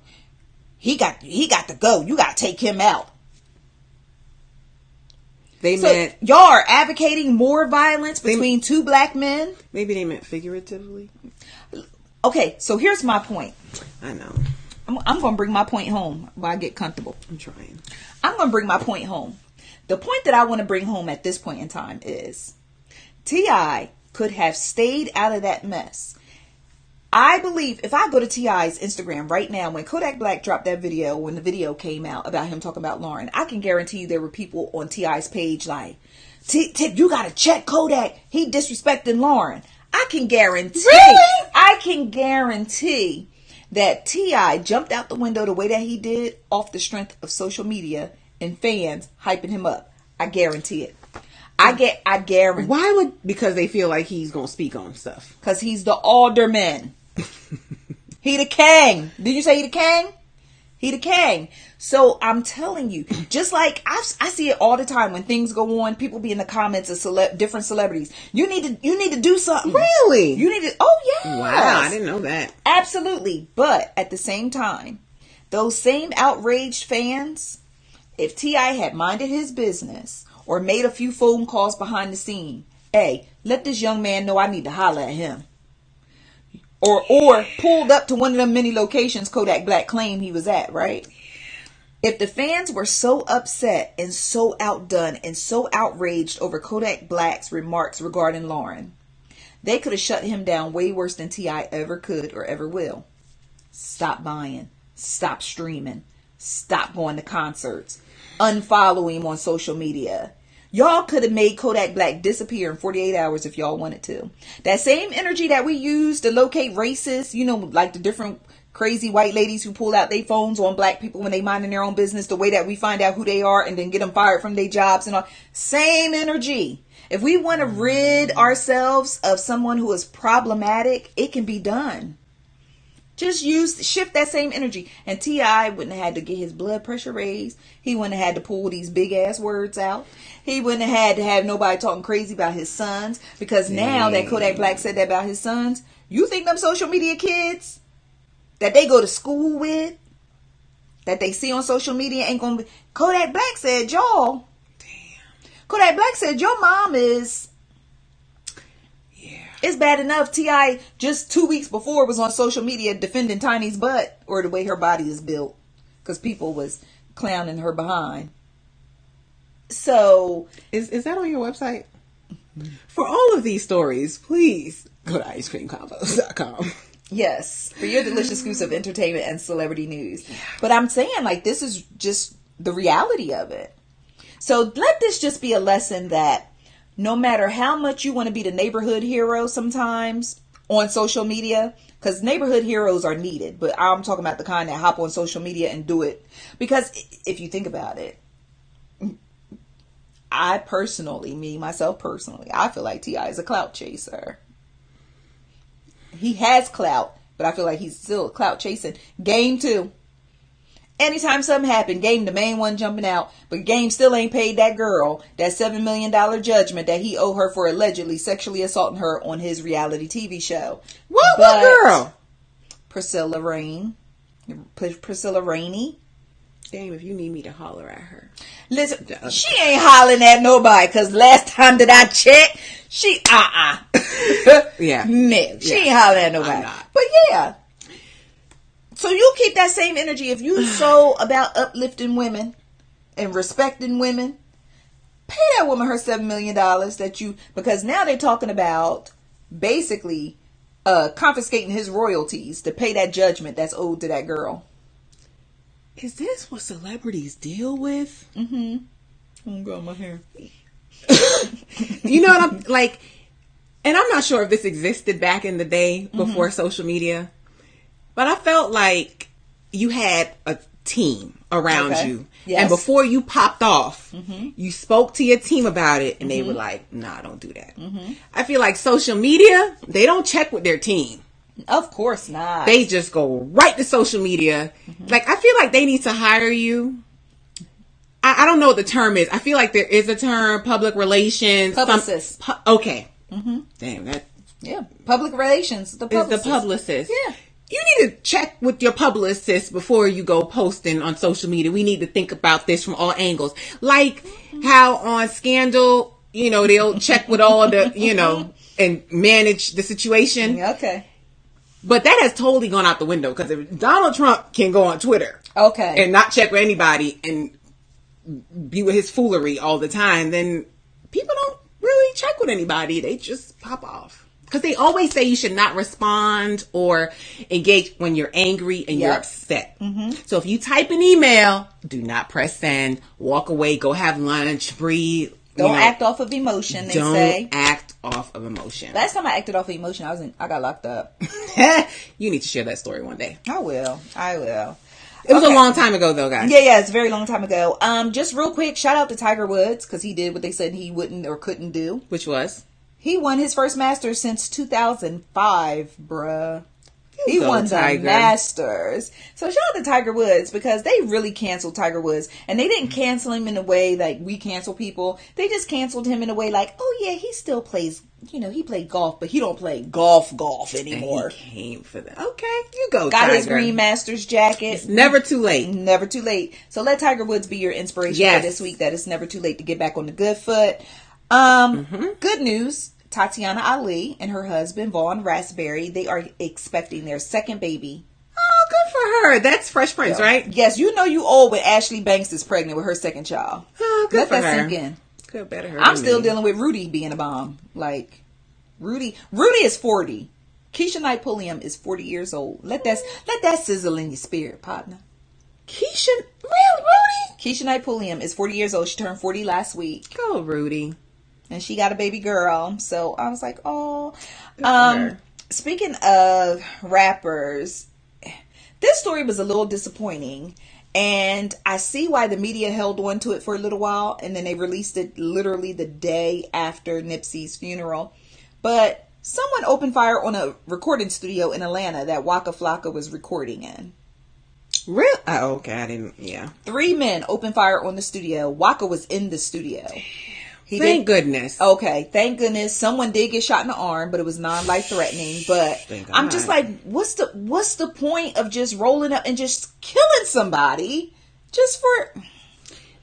he got to go. You got to take him out. So y'all are advocating more violence between two black men? Maybe they meant figuratively. Okay, so here's my point. I know. I'm going to bring my point home while I get comfortable. I'm trying. I'm going to bring my point home. The point that I want to bring home at this point in time is T.I. could have stayed out of that mess. I believe if I go to T.I.'s Instagram right now, when Kodak Black dropped that video, when the video came out about him talking about Lauren, I can guarantee you there were people on T.I.'s page like, Tip, you got to check Kodak. He disrespecting Lauren. I can guarantee. Really? I can guarantee that T.I. jumped out the window the way that he did off the strength of social media and fans hyping him up. I guarantee it. I guarantee. Why would? Because they feel like he's gonna speak on stuff. Because he's the alderman. He the king. Did you say he the king? He the king. So I'm telling you, just like I see it all the time when things go on, people be in the comments of different celebrities. You need to do something. Really? You need to. Oh yeah. Wow, I didn't know that. Absolutely. But at the same time, those same outraged fans, if T.I. had minded his business or made a few phone calls behind the scene, hey, let this young man know I need to holler at him. Or pulled up to one of them many locations Kodak Black claimed he was at, right? If the fans were so upset and so outdone and so outraged over Kodak Black's remarks regarding Lauren, they could have shut him down way worse than T.I. ever could or ever will. Stop buying. Stop streaming. Stop going to concerts. Unfollow him on social media. Y'all could have made Kodak Black disappear in 48 hours if y'all wanted to. That same energy that we use to locate racists, you know, like the different crazy white ladies who pull out their phones on black people when they minding their own business, the way that we find out who they are and then get them fired from their jobs and all. Same energy. If we want to rid ourselves of someone who is problematic, it can be done. Just shift that same energy. And T.I. wouldn't have had to get his blood pressure raised. He wouldn't have had to pull these big ass words out. He wouldn't have had to have nobody talking crazy about his sons. Because now that Kodak Black said that about his sons, you think them social media kids that they go to school with, that they see on social media ain't gonna be. Kodak Black said, y'all. Damn. Kodak Black said, your mom is. It's bad enough T.I. just 2 weeks before was on social media defending Tiny's butt or the way her body is built because people was clowning her behind. So is that on your website? For all of these stories, please go to icecreamcombos.com. Yes, for your delicious scoops of entertainment and celebrity news. But I'm saying, like, this is just the reality of it. So let this just be a lesson that no matter how much you want to be the neighborhood hero sometimes on social media, because neighborhood heroes are needed, but I'm talking about the kind that hop on social media and do it. Because if you think about it, I myself personally, I feel like T.I. is a clout chaser. He has clout, but I feel like he's still clout chasing. Game too. Anytime something happened, Game the main one jumping out, but Game still ain't paid that girl that $7 million judgment that he owed her for allegedly sexually assaulting her on his reality TV show. What girl? Priscilla Rainey. Damn, if you need me to holler at her. Listen, she ain't hollering at nobody, because last time that I checked, she, Yeah. No, she ain't hollering at nobody. But yeah. So you keep that same energy. If you so about uplifting women and respecting women, pay that woman her $7 million because now they're talking about basically confiscating his royalties to pay that judgment that's owed to that girl. Is this what celebrities deal with? Mm-hmm. Oh God, my hair. You know what I'm like? And I'm not sure if this existed back in the day before social media. But I felt like you had a team around you. Yes. And before you popped off, you spoke to your team about it and they were like, nah, don't do that. I feel like social media, they don't check with their team. Of course not. They just go right to social media. Like, I feel like they need to hire you. I don't know what the term is. I feel like there is a term, public relations. Publicist. Okay. Damn, that. Yeah, public relations. The publicist. Is the publicist. Yeah. You need to check with your publicist before you go posting on social media. We need to think about this from all angles. Like how on Scandal, you know, they'll check with all the, you know, and manage the situation. Okay. But that has totally gone out the window because if Donald Trump can go on Twitter and not check with anybody and be with his foolery all the time, then people don't really check with anybody. They just pop off. Because they always say you should not respond or engage when you're angry and you're upset. So if you type an email, do not press send, walk away, go have lunch, breathe. Don't act off of emotion, they say. Don't act off of emotion. Last time I acted off of emotion, I got locked up. You need to share that story one day. I will. It was a long time ago, though, guys. Yeah, it's a very long time ago. Just real quick, shout out to Tiger Woods, because he did what they said he wouldn't or couldn't do. Which was? He won his first Masters since 2005, bruh. He won the Masters. So shout out to Tiger Woods because they really canceled Tiger Woods. And they didn't cancel him in a way like we cancel people. They just canceled him in a way like, oh yeah, he still plays, you know, he played golf, but he don't play golf anymore. And he came for that. Okay, you go, Got Tiger. his green Masters jacket. It's never too late. Never too late. So let Tiger Woods be your inspiration for this week, that it's never too late to get back on the good foot. Good news. Tatyana Ali and her husband, Vaughn Raspberry, they are expecting their second baby. Oh, good for for her. That's Fresh Prince, right? Yes, you know you old when Ashley Banks is pregnant with her second child. Oh, good Let for that her. sink in. Good, better her. I'm than still me. dealing with Rudy being a bomb. Like, Rudy is 40. Keisha Knight Pulliam is 40 years old. Let that sizzle in your spirit, partner. Keisha, real Rudy? Keisha Knight Pulliam is 40 years old. She turned 40 last week. Go, Rudy. And she got a baby girl. So I was like, oh. Good for her. Speaking of rappers, this story was a little disappointing. And I see why the media held on to it for a little while. And then they released it literally the day after Nipsey's funeral. But someone opened fire on a recording studio in Atlanta that Waka Flocka was recording in. Real? Oh, okay. I didn't. Yeah. 3 men opened fire on the studio. Waka was in the studio. Thank goodness. Okay, thank goodness. Someone did get shot in the arm, but it was non-life threatening. But Thank I'm God. just like, what's the point of just rolling up and just killing somebody just for?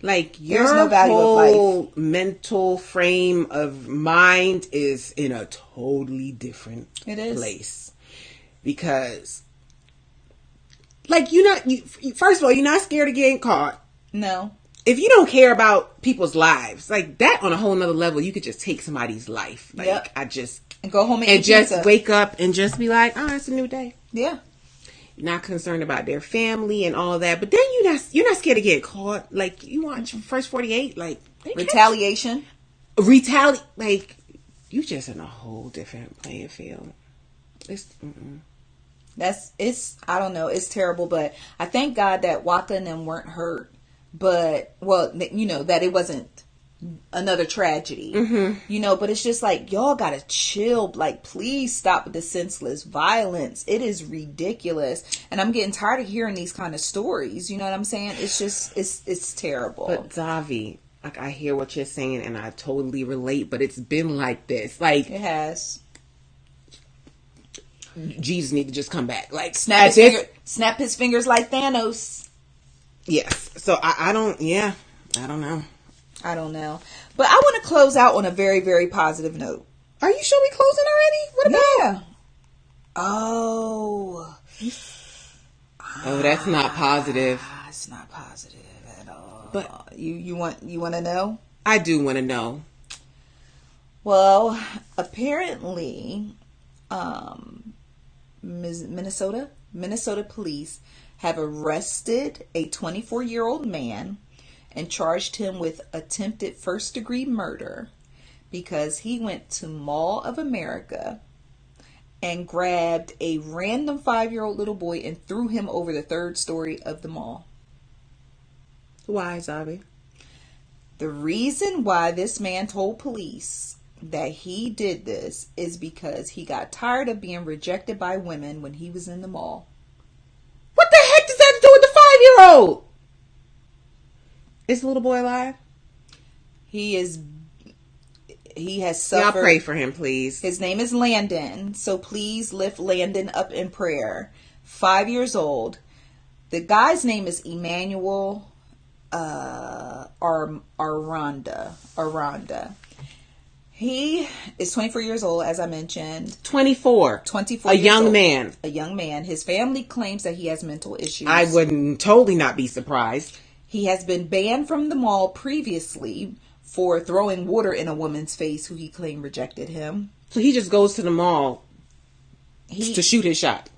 Like, There's your no value of whole mental frame of mind is in a totally different It is. place. Because, like, first of all, you're not scared of getting caught. No. If you don't care about people's lives, like that on a whole nother level, you could just take somebody's life. Like, Yep. and go home and eat just pizza. wake up and just be like, oh, it's a new day. Yeah. Not concerned about their family and all that. But then you're not scared to get caught. Like, you watch First 48, like Retaliation. like, you just in a whole different playing field. It's I don't know, it's terrible, but I thank God that Waka and them weren't hurt. But, well, that it wasn't another tragedy. But it's just like, y'all gotta chill. Like, please stop with the senseless violence. It is ridiculous. And I'm getting tired of hearing these kind of stories. You know what I'm saying? It's just, it's terrible. But Zavi, like, I hear what you're saying and I totally relate, but it's been like this. Like, It has. Jesus need to just come back. Like, Snap his fingers like Thanos. Yes. So I don't know. I don't know. But I want to close out on a very, very positive note. Are you sure we closing already? What about? Yeah. Oh. Oh, that's not positive. It's not positive at all. But you want to know? I do want to know. Well, apparently, Minnesota police have arrested a 24-year-old man and charged him with attempted first-degree murder because he went to Mall of America and grabbed a random 5-year-old little boy and threw him over the 3rd story of the mall. Why, Zabi? The reason why this man told police that he did this is because he got tired of being rejected by women when he was in the mall. What the heck does that have to do with the 5-year-old? Is the little boy alive? He has suffered. Y'all pray for him, please. His name is Landon, so please lift Landon up in prayer. 5 years old. The guy's name is Emmanuel Aranda. He is 24 years old, as I mentioned. 24. A young man. A young man. His family claims that he has mental issues. I would totally not be surprised. He has been banned from the mall previously for throwing water in a woman's face who he claimed rejected him. So he just goes to the mall to shoot his shot.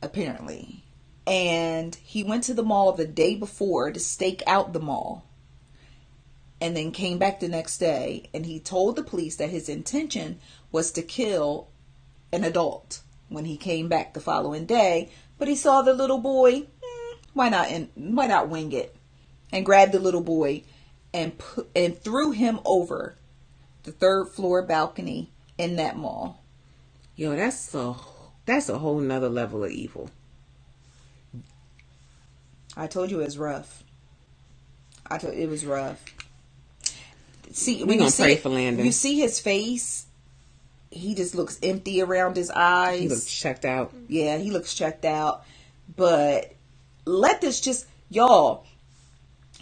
Apparently. And he went to the mall the day before to stake out the mall. And then came back the next day. And he told the police that his intention was to kill an adult when he came back the following day. But he saw the little boy. Why not wing it? And grabbed the little boy and threw him over the 3rd floor balcony in that mall. Yo, that's a whole nother level of evil. I told you it was rough. It was rough. See, We're gonna pray for Landon. You see his face. He just looks empty around his eyes. He looks checked out. Yeah, he looks checked out. But let this just, y'all.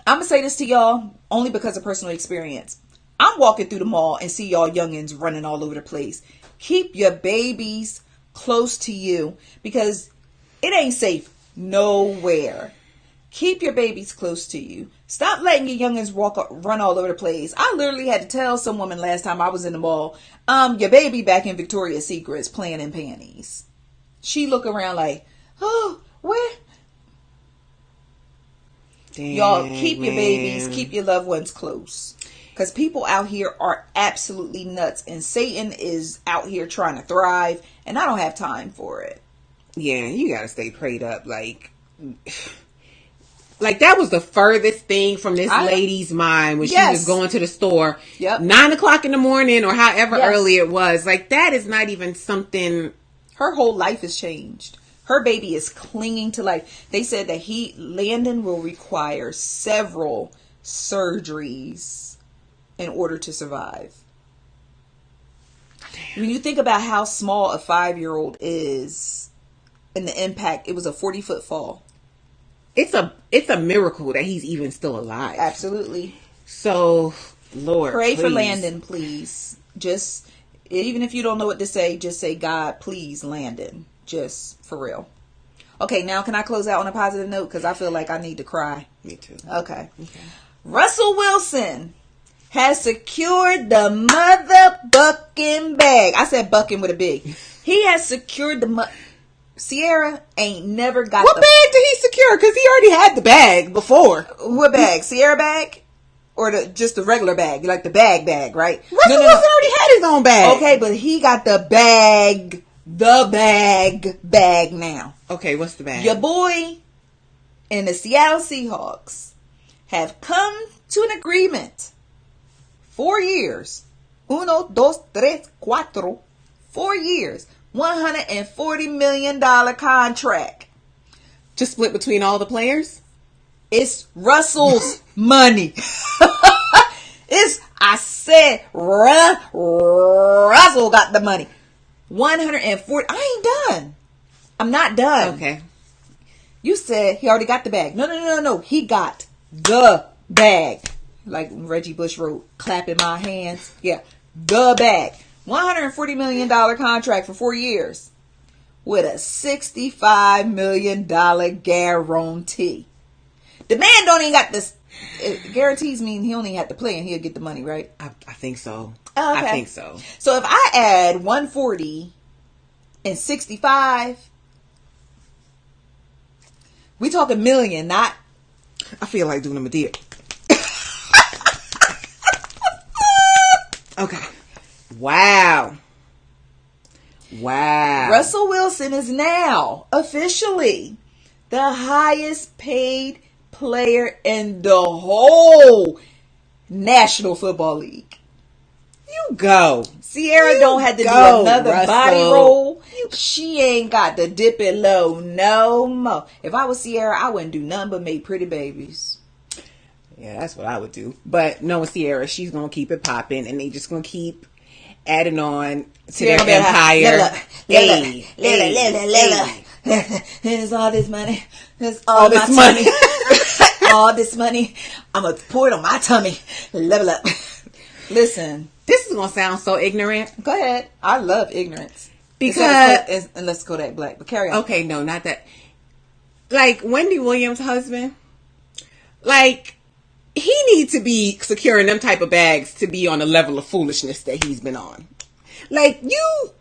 I'm gonna say this to y'all only because of personal experience. I'm walking through the mall and see y'all youngins running all over the place. Keep your babies close to you because it ain't safe nowhere. Keep your babies close to you. Stop letting your youngins run all over the place. I literally had to tell some woman last time I was in the mall, your baby back in Victoria's Secret's playing in panties. She look around like, oh, where? Dang, y'all, keep your babies, keep your loved ones close. Because people out here are absolutely nuts. And Satan is out here trying to thrive. And I don't have time for it. Yeah, you got to stay prayed up. Like that was the furthest thing from this lady's mind when she was going to the store. 9 o'clock in the morning or however early it was. Like that is not even something. Her whole life has changed. Her baby is clinging to life. They said that Landon will require several surgeries in order to survive. Damn. When you think about how small a 5-year-old is and the impact, it was a 40-foot fall. It's a miracle that he's even still alive. Absolutely. So, Lord, pray for Landon, please. Just, even if you don't know what to say, just say, God, please, Landon. Just for real. Okay, now can I close out on a positive note? Because I feel like I need to cry. Me too. Okay. Russell Wilson has secured the motherfucking bag. I said bucking with a big. He has secured the Ciara ain't never got what bag did he secure? Because he already had the bag before. What bag? Ciara bag? Or just the regular bag? Like the bag, right? Russell Wilson already had his own bag. Okay, but he got the bag now. Okay, what's the bag? Your boy and the Seattle Seahawks have come to an agreement. 4 years. 1, 2, 3, 4. 4 years. $140 million contract. To split between all the players? It's Russell's money. I said Russell got the money. 140. I ain't done. I'm not done. Okay. You said he already got the bag. No. He got the bag. Like Reggie Bush wrote, clapping my hands. Yeah. The bag. $140 million contract for 4 years with a $65 million guarantee. The man don't even got this. Guarantees mean he only have to play and he'll get the money, right? I think so. Oh, okay. I think so. So if I add 140 and 65, we talking million, not. I feel like doing him a deal. Okay. Wow. Russell Wilson is now officially the highest paid player in the whole National Football League. You go. Ciara don't have to do another Russell. Body roll. She ain't got to dip it low no more. If I was Ciara, I wouldn't do nothing but make pretty babies. Yeah, that's what I would do. But knowing Ciara, she's going to keep it popping and they just going to keep adding on to their empire. There's all this money. There's all this money. All this money. I'm going to pour it on my tummy. Level up. Listen. This is going to sound so ignorant. Go ahead. I love ignorance. Because. Unless Kodak Black. But carry on. Okay, no, not that. Like, Wendy Williams' husband. Like, he needs to be securing them type of bags to be on the level of foolishness that he's been on. Like, you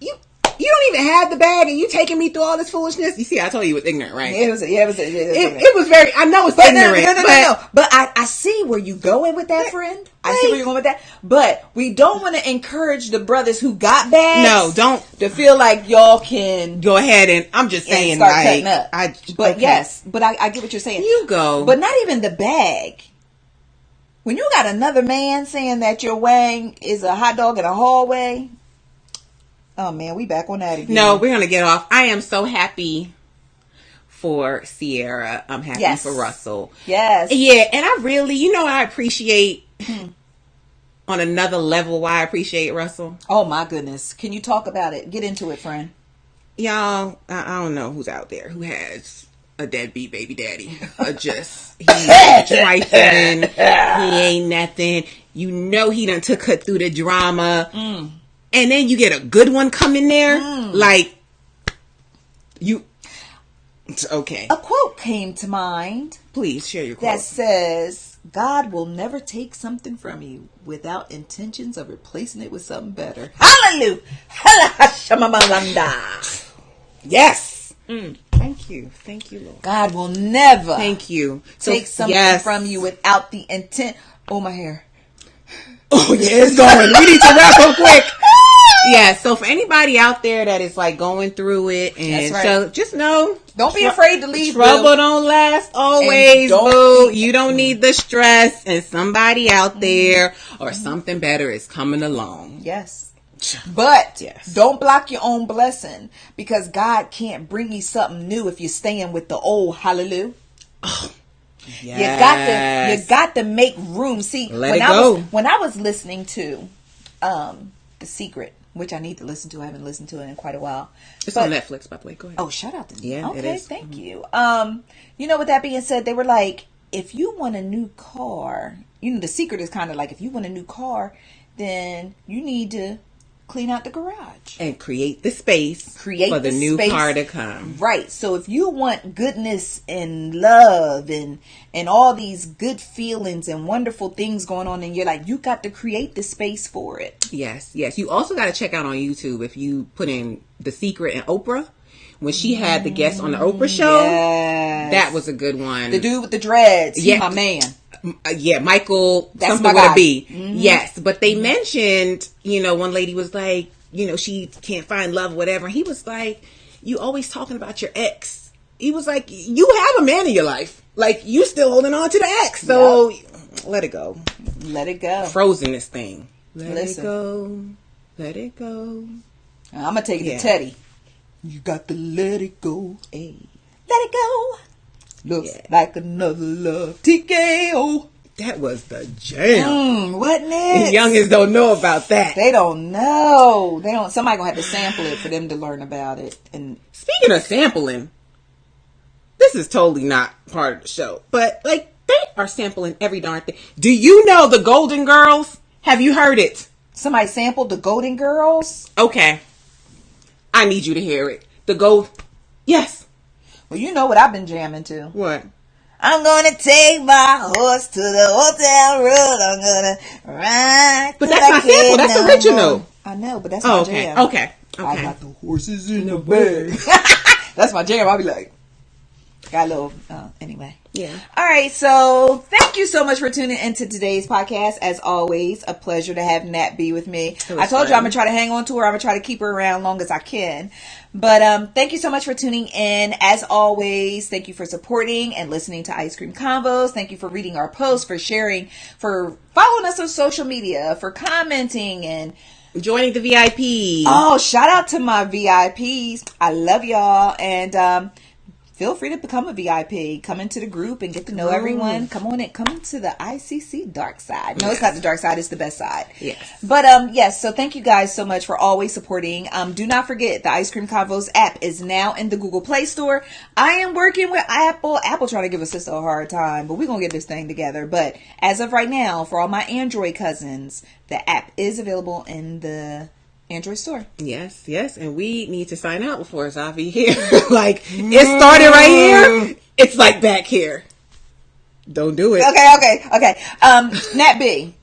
don't even have the bag and you taking me through all this foolishness. You see, I told you it was ignorant, right? It was ignorant. It was very, I know it's ignorant. No. But I see where you going with that, friend. I see where you're going with that. But we don't want to encourage the brothers who got bags. No, don't. To feel like y'all can go ahead and, I'm just saying, start cutting up. But okay. yes, but I get what you're saying. You go. But not even the bag. When you got another man saying that your wang is a hot dog in a hallway. Oh man, we back on that again. No, we're going to get off. I am so happy for Ciara. I'm happy for Russell. Yes. Yeah, and I really, I appreciate on another level why I appreciate Russell. Oh my goodness. Can you talk about it? Get into it, friend. Y'all, I don't know who's out there who has a deadbeat baby daddy. He's trifling. He ain't nothing. He done took her through the drama. And then you get a good one come in there. Like, Okay. A quote came to mind Please share your quote. that says, God will never take something from you without intentions of replacing it with something better. Hallelujah. Yes. Thank you. Thank you, Lord. God will never Thank you. take something from you without the intent. Oh, my hair. Oh, yeah, it's going. We need to wrap up quick. Yeah, so for anybody out there that is like going through it, and so just know, don't be afraid to leave. Trouble don't last always, boo. You don't need the stress, and somebody out there or something better is coming along. Yes. But don't block your own blessing, because God can't bring you something new if you're staying with the old. Hallelujah. Oh, yes. You got to make room. See, when I was listening to The Secret, which I need to listen to. I haven't listened to it in quite a while. It's on Netflix, by the way. Go ahead. Oh, shout out to me. Yeah, okay, it is. Thank you. You know, with that being said, they were like, if you want a new car, you know, The Secret is kind of like, if you want a new car, then you need to clean out the garage and create the space for the new car to come. Right. So if you want goodness and love and all these good feelings and wonderful things going on in your life, you got to create the space for it. Yes. You also got to check out on YouTube, if you put in The Secret and Oprah, when she had the guest on the Oprah show. Yes. That was a good one. The dude with the dreads. Yeah, my man. Yeah, Michael. That's something my with guy. a B. Yes, but they mentioned, you know, one lady was like, you know, she can't find love, whatever. And he was like, you always talking about your ex. He was like, you have a man in your life. Like, you still holding on to the ex. So let it go. Let it go. Frozen this thing. Listen. It go. Let it go. I'm going to take it to Teddy. You got to let it go. Hey. Let it go. Looks like another love. TKO. That was the jam. Wasn't it? Youngins don't know about that. They don't know. They don't. Somebody gonna have to sample it for them to learn about it. And speaking of sampling, this is totally not part of the show, but like they are sampling every darn thing. Do you know the Golden Girls? Have you heard it? Somebody sampled the Golden Girls? Okay. I need you to hear it. Yes. Well, you know what I've been jamming to. What? I'm gonna take my horse to the hotel road. I'm gonna ride. But that's not sample. That's original. I know, but that's my jam. Okay. I got the horses in the bag. That's my jam. I'll be like, got a little, anyway. Yeah. All right. So thank you so much for tuning into today's podcast. As always, a pleasure to have Nat B with me. I told you I'm going to try to hang on to her. I'm going to try to keep her around long as I can. But thank you so much for tuning in. As always, thank you for supporting and listening to Ice Cream Convos. Thank you for reading our posts, for sharing, for following us on social media, for commenting and joining the VIP. Oh, shout out to my VIPs. I love y'all. And feel free to become a VIP. Come into the group and get to know everyone. Come on in. Come into the ICC dark side. No, it's not the dark side. It's the best side. Yes. But yes, so thank you guys so much for always supporting. Do not forget, the Ice Cream Convos app is now in the Google Play Store. I am working with Apple. Apple trying to give us sister a hard time, but we're going to get this thing together. But as of right now, for all my Android cousins, the app is available in the Android store. Yes, and we need to sign out before Zavi here. Like, it started right here. It's like back here. Don't do it. Okay. Nat B,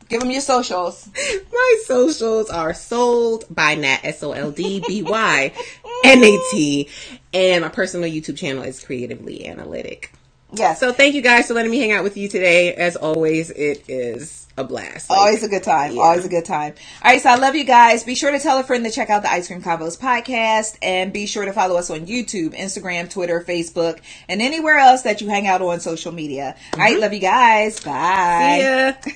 give them your socials. My socials are sold by Nat, SOLDBYNAT, and my personal YouTube channel is Creatively Analytic. Yes. So thank you guys for letting me hang out with you today. As always, it is a blast. Always a good time. Yeah. Always a good time. All right, so I love you guys. Be sure to tell a friend to check out the Ice Cream Convos podcast, and be sure to follow us on YouTube, Instagram, Twitter, Facebook, and anywhere else that you hang out on social media. All right, love you guys. Bye. See ya.